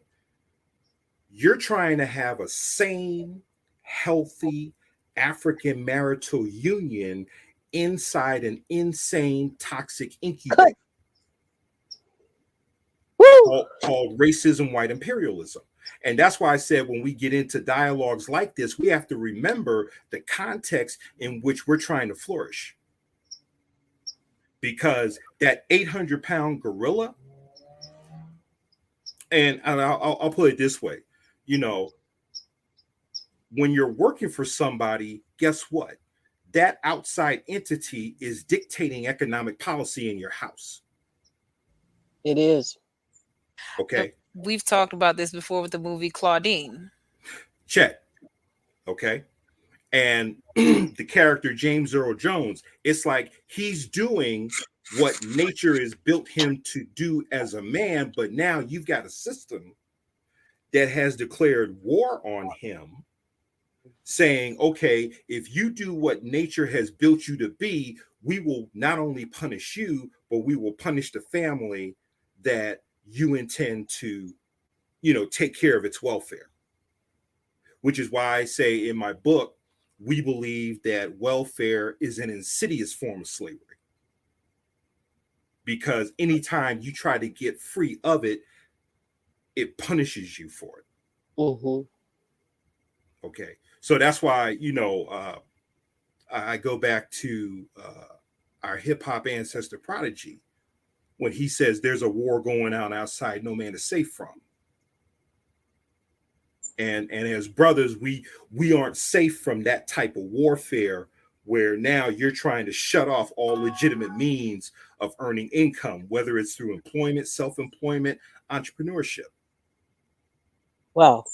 you're trying to have a sane, healthy, African marital union inside an insane toxic Good. incubator Woo. called racism, white imperialism. And that's why I said when we get into dialogues like this, we have to remember the context in which we're trying to flourish. Because that 800-pound gorilla, and I'll put it this way, you know, when you're working for somebody, guess what? That outside entity is dictating economic policy in your house. It is. Okay. We've talked about this before with the movie Claudine. Check. Okay. And the character James Earl Jones, it's like he's doing what nature has built him to do as a man, but now you've got a system that has declared war on him, saying, okay, if you do what nature has built you to be, we will not only punish you, but we will punish the family that you intend to, take care of its welfare. Which is why I say in my book, we believe that welfare is an insidious form of slavery. Because anytime you try to get free of it, it punishes you for it. Mm-hmm. Okay. So that's why, I go back to our hip hop ancestor Prodigy when he says there's a war going on outside no man is safe from. And as brothers, we aren't safe from that type of warfare where now you're trying to shut off all legitimate means of earning income, whether it's through employment, self-employment, entrepreneurship. Wow.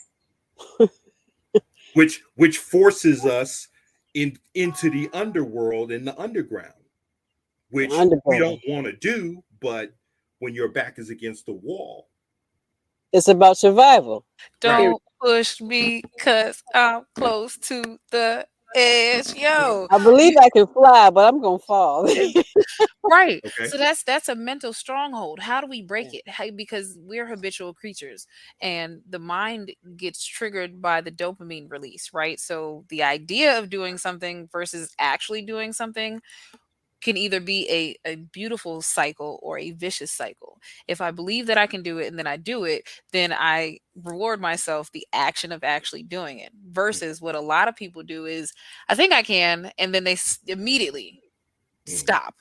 which forces us into the underworld and the underground, which we don't want to do, but when your back is against the wall, it's about survival. Right. Don't push me because I'm close to the edge. Yo, I believe you I can fly, but I'm gonna fall. right. Okay. So that's a mental stronghold. How do we break it? How, because we're habitual creatures and the mind gets triggered by the dopamine release, right? So the idea of doing something versus actually doing something can either be a beautiful cycle or a vicious cycle. If I believe that I can do it and then I do it, then I reward myself the action of actually doing it. Versus what a lot of people do is, I think I can, and then they immediately Mm. stop.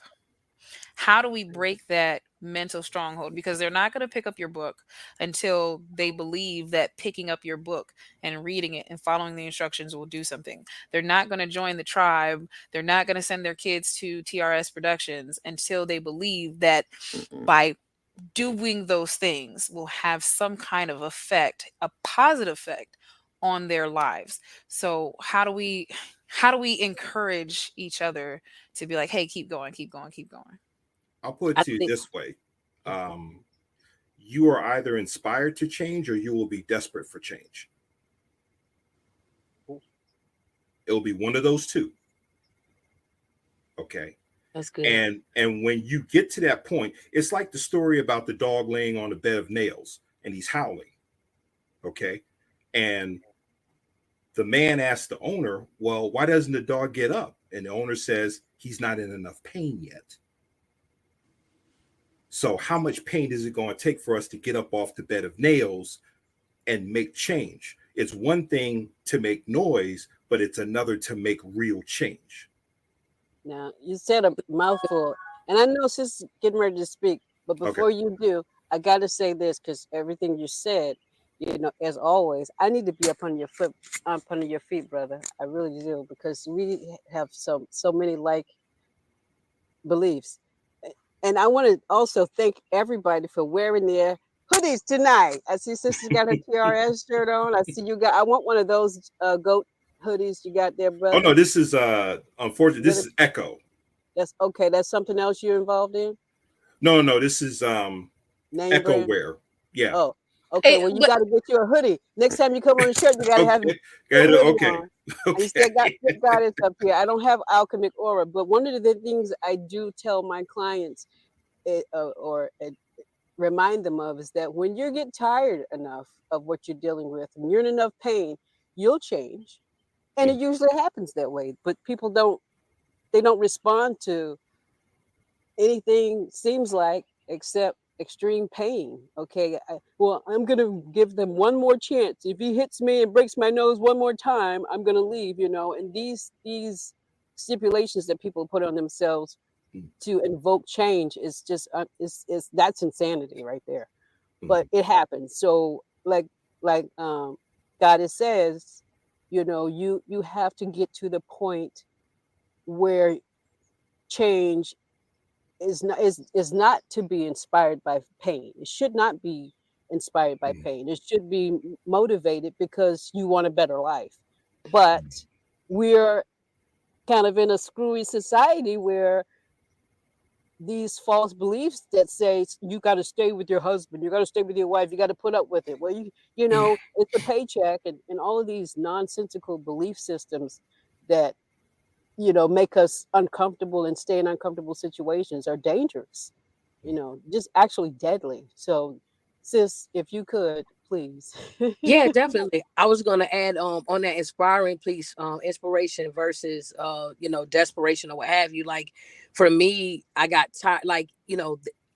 How do we break that mental stronghold? Because they're not going to pick up your book until they believe that picking up your book and reading it and following the instructions will do something. They're not going to join the tribe. They're not going to send their kids to TRS Productions until they believe that by doing those things will have some kind of effect, a positive effect on their lives. So how do we encourage each other to be like, hey, keep going, keep going, keep going? I'll put I it to you think this way. You are either inspired to change or you will be desperate for change. It'll be one of those two. Okay. that's good. And when you get to that point, it's like the story about the dog laying on a bed of nails and he's howling. Okay. And the man asks the owner, well, why doesn't the dog get up? And the owner says he's not in enough pain yet. So how much pain is it going to take for us to get up off the bed of nails and make change? It's one thing to make noise, but it's another to make real change. Now, you said a mouthful, and I know sis is getting ready to speak, but Okay. before you do, I got to say this because everything you said, as always, I need to be up under your feet, brother. I really do because we have so many like beliefs, and I want to also thank everybody for wearing their hoodies tonight. I see sister got her TRS shirt on. I see you got. I want one of those goat hoodies you got there, Oh no, brother. this is unfortunately What this is is Echo. That's okay. That's something else you're involved in. No, this is Name Echo brand. Wear. Yeah. Oh, okay. Hey, Well, you but got to get you a hoodie. Next time you come on the show, you got to have Okay. your hoodie Okay. on. And you Okay. still got Fit Goddess up here. I don't have alchemic aura, but one of the things I do tell my clients or remind them of is that when you get tired enough of what you're dealing with and you're in enough pain, you'll change. And it usually happens that way. But people don't, they don't respond to anything, seems like, except extreme pain. Okay, well, I'm going to give them one more chance. If he hits me and breaks my nose one more time, I'm going to leave, you know. And these stipulations that people put on themselves to invoke change is just is that's insanity right there. But it happens. So like Goddess says, you know, you have to get to the point where change is not to be inspired by pain. It should not be inspired by pain. It should be motivated because you want a better life. But we're kind of in a screwy society where these false beliefs that say you got to stay with your husband, you got to stay with your wife, you got to put up with it. Well, you know, it's a paycheck, and all of these nonsensical belief systems that, you know, make us uncomfortable and stay in uncomfortable situations are dangerous, you know, just actually deadly. So, sis, if you could, please. Yeah, definitely. I was gonna add on that inspiring piece, inspiration versus desperation or what have you. Like for me, I got tired. Like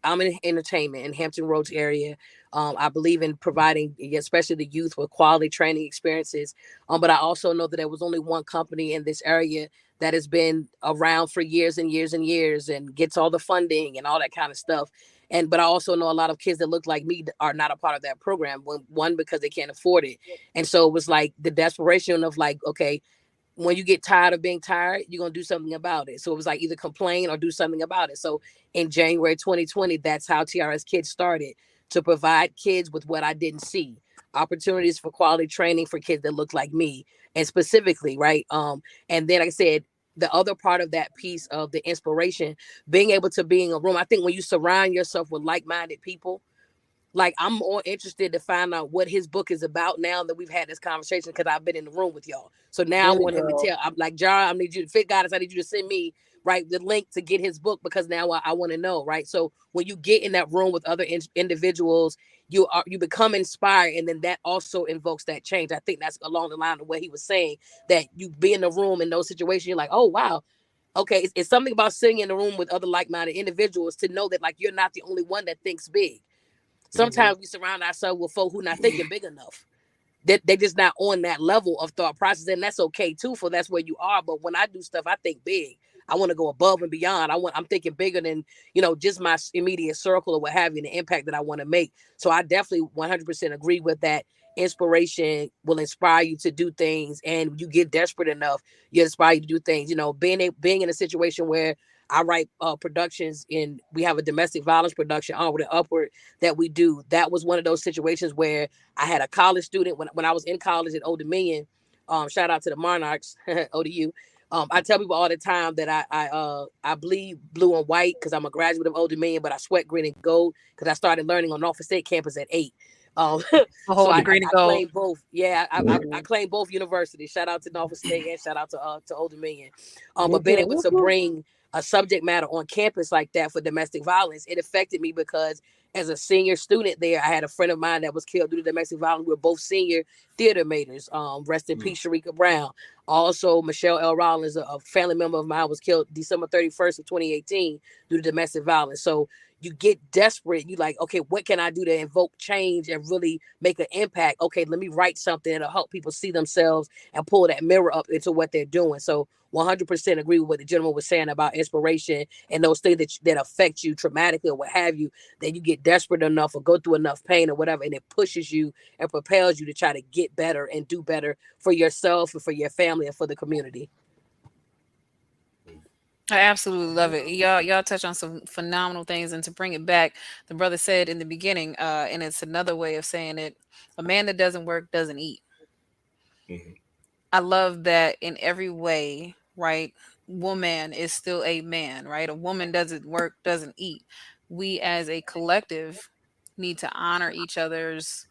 I'm in entertainment in Hampton Roads area. I believe in providing, especially the youth, with quality training experiences. But I also know that there was only one company in this area that has been around for years and years and years and gets all the funding and all that kind of stuff. But I also know a lot of kids that look like me are not a part of that program. One, because they can't afford it. And so it was like the desperation of like, okay, when you get tired of being tired, you're going to do something about it. So it was like either complain or do something about it. So in January 2020, that's how TRS Kids started, to provide kids with what I didn't see: opportunities for quality training for kids that look like me, and specifically, right? And then, like I said, the other part of that piece of the inspiration, being able to be in a room. I think when you surround yourself with like-minded people, like I'm more interested to find out what his book is about now that we've had this conversation, because I've been in the room with y'all. So now I Get it, want him to girl. tell. I'm like, John, I need you to Fit Goddess. I need you to send me the link to get his book, because now I want to know, right? So when you get in that room with other individuals, you become inspired, and then that also invokes that change. I think that's along the line of what he was saying, that you be in the room in those situations, you're like, oh wow, okay, it's something about sitting in the room with other like-minded individuals to know that like you're not the only one that thinks big. Sometimes we surround ourselves with folk who not thinking big enough. They're just not on that level of thought process, and that's okay too. For that's where you are. But when I do stuff, I think big. I want to go above and beyond. I'm thinking bigger than just my immediate circle or what have you, and the impact that I want to make. So I definitely 100% agree with that. Inspiration will inspire you to do things, and you get desperate enough, you inspire you to do things. Being in a situation where I write productions, and we have a domestic violence production, onward and upward, that we do. That was one of those situations where I had a college student when I was in college at Old Dominion. Shout out to the Monarchs, ODU. I tell people all the time that I bleed blue and white because I'm a graduate of Old Dominion, but I sweat green and gold because I started learning on Norfolk State campus at 8. Um, A so whole degree to I go. claim both. Yeah, I Mhm. claim both universities. Shout out to Norfolk State and shout out to Old Dominion. But Hip, being hip, able whoop, to whoop. bring a subject matter on campus like that for domestic violence, it affected me because as a senior student there, I had a friend of mine that was killed due to domestic violence. We were both senior theater majors. Rest in peace, Sharika Brown. Also, Michelle L. Rollins, a family member of mine, was killed December 31st of 2018 due to domestic violence. So you get desperate. You like, okay, what can I do to invoke change and really make an impact? Okay, let me write something that'll help people see themselves and pull that mirror up into what they're doing. So 100% agree with what the gentleman was saying about inspiration and those things that affect you traumatically or what have you, that you get desperate enough or go through enough pain or whatever, and it pushes you and propels you to try to get better and do better for yourself and for your family and for the community. I absolutely love it. Y'all touch on some phenomenal things, and to bring it back, the brother said in the beginning, and it's another way of saying it: a man that doesn't work doesn't eat. I love that in every way, right? Woman is still a man, right? A woman doesn't work, doesn't eat. We as a collective need to honor each other's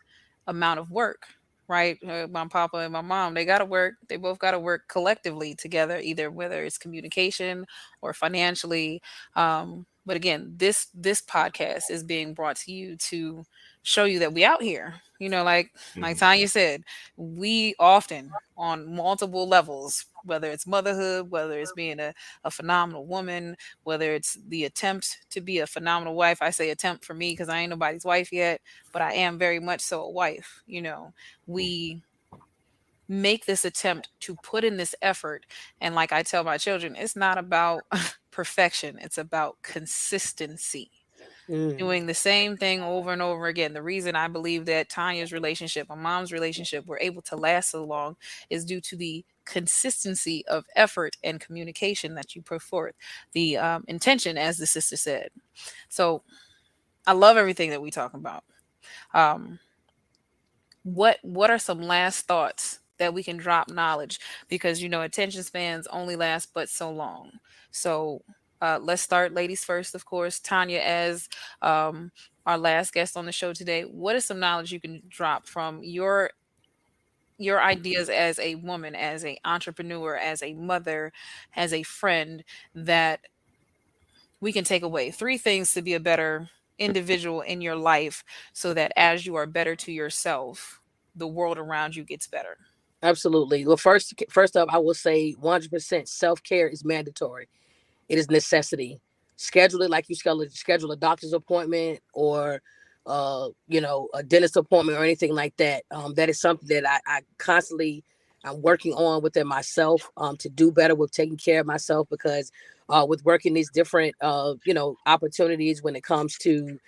amount of work, right? My papa and my mom, they got to work. They both got to work collectively together, either whether it's communication or financially. But again, this podcast is being brought to you to show you that we out here. Like Mhm. Tanya said, we often on multiple levels, whether it's motherhood, whether it's being a phenomenal woman, whether it's the attempt to be a phenomenal wife. I say attempt for me because I ain't nobody's wife yet, but I am very much so a wife. We make this attempt to put in this effort. And like I tell my children, it's not about perfection, it's about consistency. Mm, Doing the same thing over and over again. The reason I believe that Tanya's relationship and mom's relationship were able to last so long is due to the consistency of effort and communication that you put forth, the intention, as the sister said. So I love everything that we talk about. Um, what are some last thoughts that we can drop knowledge, because attention spans only last but so long. So let's start ladies first, of course. Tanya, as um, our last guest on the show today, what is some knowledge you can drop from your ideas as a woman, as a entrepreneur, as a mother, as a friend, that we can take away? Three things to be a better individual in your life, so that as you are better to yourself, the world around you gets better. absolutely. Well, first up, I will say 100% self care is mandatory. It is necessity. Schedule it like you schedule a doctor's appointment or a dentist appointment or anything like that. That is something that I constantly I'm working on within myself to do better with taking care of myself because with working these different opportunities when it comes to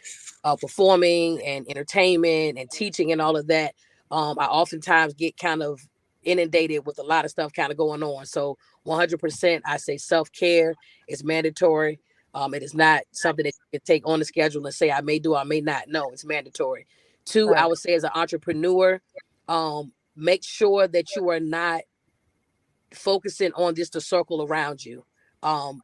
performing and entertainment and teaching and all of that, I oftentimes get kind of inundated with a lot of stuff kind of going on. So 100%, I say self care is mandatory. It is not something that you can take on the schedule and say I may do, I may not. No, it's mandatory. Two, I Right. would say as an entrepreneur, make sure that you are not focusing on just the circle around you.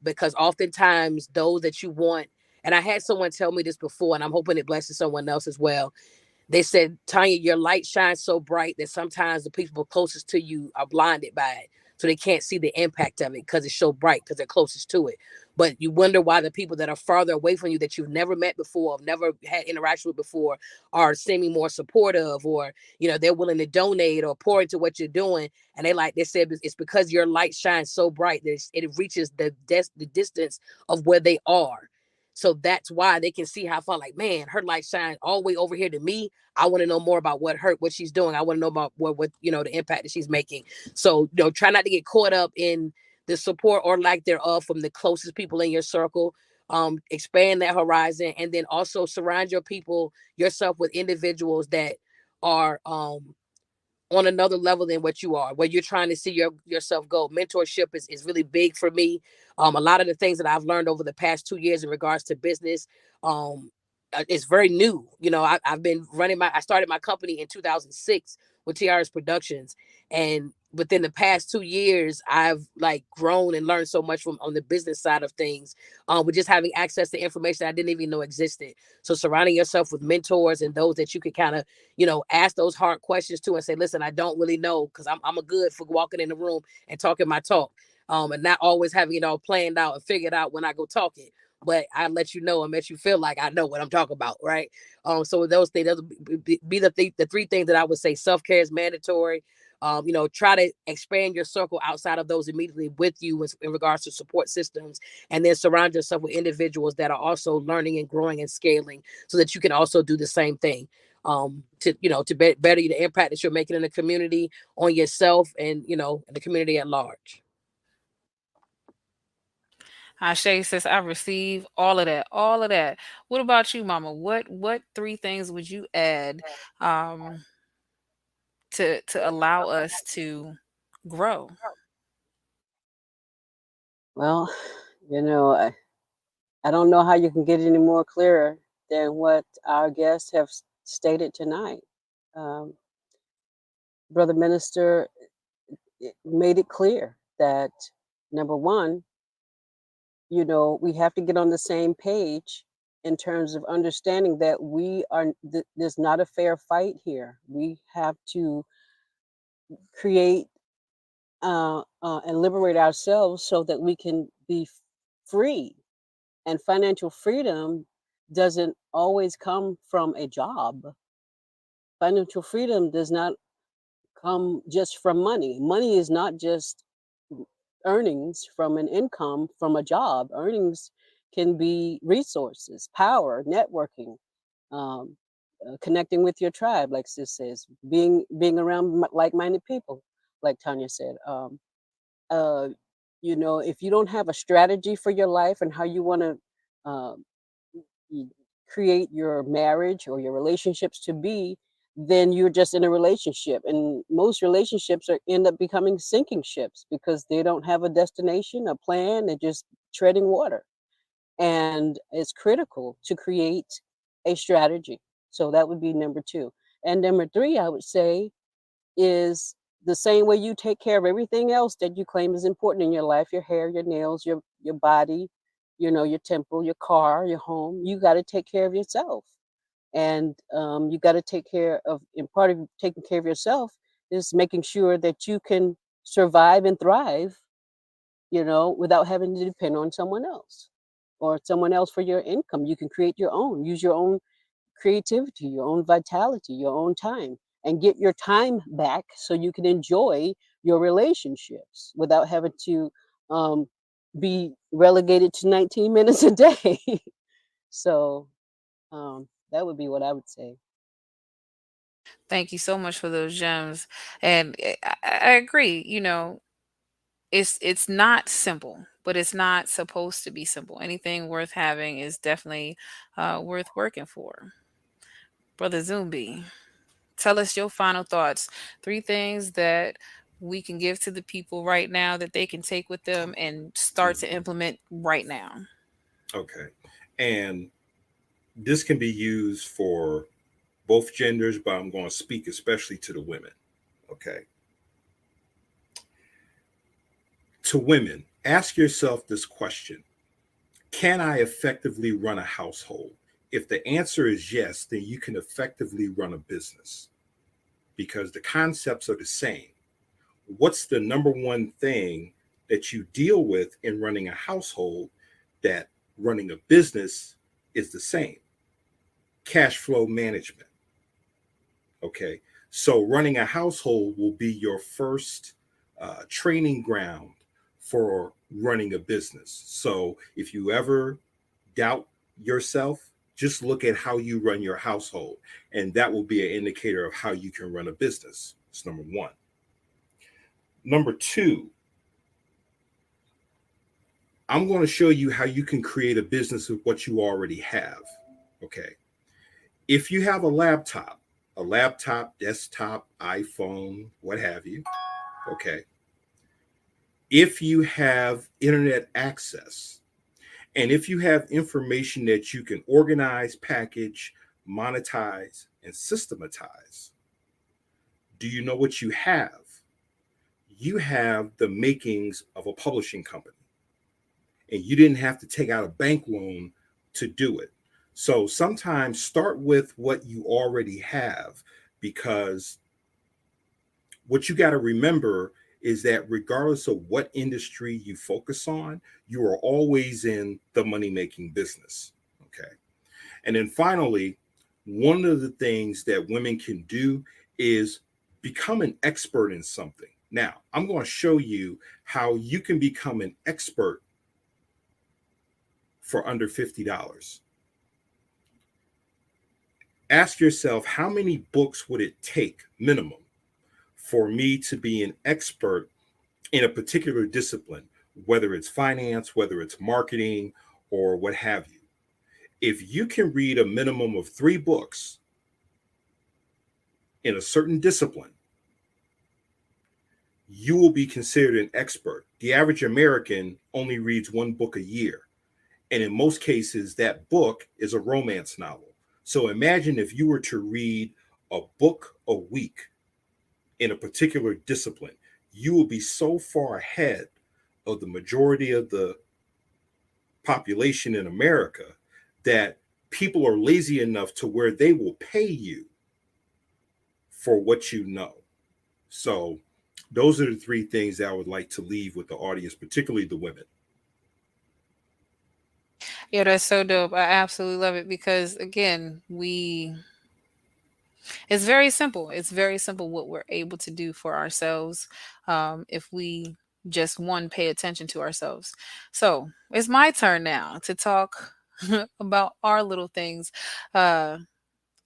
Because oftentimes those that you want, and I had someone tell me this before, and I'm hoping it blesses someone else as well. They said, Tanya, your light shines so bright that sometimes the people closest to you are blinded by it. So they can't see the impact of it because it's so bright because they're closest to it. But you wonder why the people that are farther away from you that you've never met before, never had interaction with before, are seeming more supportive, or they're willing to donate or pour into what you're doing. And they said it's because your light shines so bright that it reaches the distance of where they are. So that's why they can see how far, like, man, her light shines all the way over here to me. I want to know more about what she's doing. I want to know about what the impact that she's making. So, try not to get caught up in the support or lack thereof from the closest people in your circle. Expand that horizon, and then also surround yourself with individuals that are on another level than what you are, where you're trying to see yourself go. Mentorship is really big for me. A lot of the things that I've learned over the past 2 years in regards to business, it's very new. I've been I started my company in 2006 with TRS Productions. And within the past 2 years, I've like grown and learned so much from on the business side of things, with just having access to information I didn't even know existed. So surrounding yourself with mentors and those that you could kind of ask those hard questions to and say, listen, I don't really know, because I'm a good for walking in the room and talking my talk, and not always having it all planned out and figured out when I go talking. But I let you know and make you feel like I know what I'm talking about, right? So those things, those be the three things that I would say. Self care is mandatory. Try to expand your circle outside of those immediately with you in regards to support systems, and then surround yourself with individuals that are also learning and growing and scaling, so that you can also do the same thing, to better the impact that you're making in the community, on yourself, and the community at large. Ashay says, I receive all of that, all of that. What about you, Mama? What three things would you add um, to allow us to grow? Well, you know, I, I don't know how you can get any more clearer than what our guests have stated tonight. Um, Brother Minister made it clear that number one, we have to get on the same page in terms of understanding that there's not a fair fight here. We have to create and liberate ourselves so that we can be free. And financial freedom doesn't always come from a job. Financial freedom does not come just from money. Money is not just earnings from an income from a job. Earnings can be resources, power, networking, um, connecting with your tribe, like Sis says, being around like-minded people, like Tanya said. Uh, if you don't have a strategy for your life and how you want to uh, create your marriage or your relationships to be, then you're just in a relationship. And most relationships end up becoming sinking ships because they don't have a destination, a plan. They're just treading water. And it's critical to create a strategy. So that would be number two. And number three, I would say, is the same way you take care of everything else that you claim is important in your life, your hair, your nails, your body, your temple, your car, your home. You got to take care of yourself. And you got to take care of, and part of taking care of yourself is making sure that you can survive and thrive, without having to depend on someone else or someone else for your income. You can create your own, use your own creativity, your own vitality, your own time, and get your time back so you can enjoy your relationships without having to um, be relegated to 19 minutes a day. So that would be what I would say. Thank you so much for those gems. And I agree, it's not simple, but it's not supposed to be simple. Anything worth having is definitely worth working for. Brother Zumbi, tell us your final thoughts. Three things that we can give to the people right now that they can take with them and start to Mhm. implement right now. Okay. And this can be used for both genders, but I'm going to speak especially to the women. Okay. To women, ask yourself this question: can I effectively run a household? If the answer is yes, then you can effectively run a business because the concepts are the same. What's the number one thing that you deal with in running a household that running a business is the same? Cash flow management. Okay. So running a household will be your first training ground for running a business. So if you ever doubt yourself, just look at how you run your household, and that will be an indicator of how you can run a business. That's number one. Number two, I'm going to show you how you can create a business with what you already have. Okay. If you have a laptop, desktop, iPhone, what have you, okay. If you have internet access, and if you have information that you can organize, package, monetize, and systematize, do you know what you have? You have the makings of a publishing company, and you didn't have to take out a bank loan to do it. So sometimes start with what you already have, because what you got to remember is that regardless of what industry you focus on, you are always in the money making business. Okay. And then finally, one of the things that women can do is become an expert in something. Now, I'm going to show you how you can become an expert for under $50. Ask yourself, how many books would it take minimum for me to be an expert in a particular discipline, whether it's finance, whether it's marketing, or what have you? If you can read a minimum of 3 books in a certain discipline, you will be considered an expert. The average American only reads 1 book a year. And in most cases, that book is a romance novel. So imagine if you were to read a book a week in a particular discipline, you will be so far ahead of the majority of the population in America that people are lazy enough to where they will pay you for what you know. So, those are the 3 things that I would like to leave with the audience, particularly the women. Yeah, that's so dope. I absolutely love it because again, we It's very simple. It's very simple what we're able to do for ourselves, if we just one pay attention to ourselves. So it's my turn now to talk about our little things. Uh,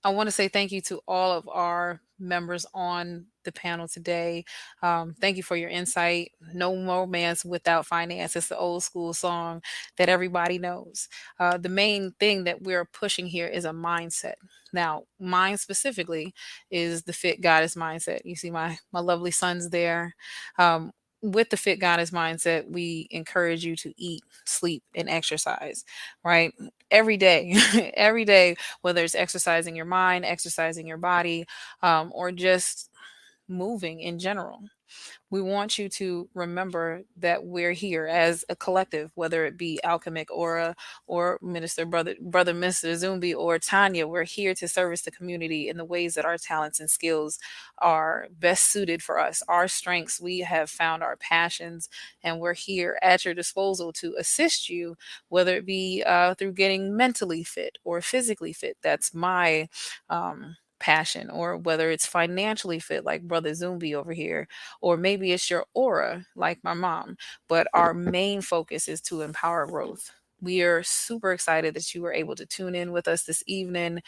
I want to say thank you to all of our members on the panel today. Thank you for your insight. No romance without finance. It's the old school song that everybody knows. The main thing that we're pushing here is a mindset. Now, mine specifically is the fit goddess mindset. You see my lovely sons there. Um, with the fit goddess mindset, we encourage you to eat, sleep, and exercise, right? Every day, every day, whether it's exercising your mind, exercising your body, or just moving in general. We want you to remember that we're here as a collective, whether it be Alchemic Aura or Minister Brother Mr. Zumbi or Tanya. We're here to service the community in the ways that our talents and skills are best suited for us. Our strengths, we have found our passions, and we're here at your disposal to assist you, whether it be through getting mentally fit or physically fit. That's my passion, or whether it's financially fit, like Brother Zumbi over here, or maybe it's your aura, like my mom. But our main focus is to empower growth. We are super excited that you were able to tune in with us this evening.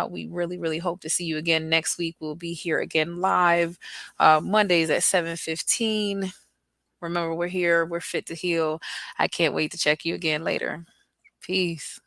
We really, really hope to see you again next week. We'll be here again live Mondays at 7:15. Remember, we're here. We're fit to heal. I can't wait to check you again later. Peace.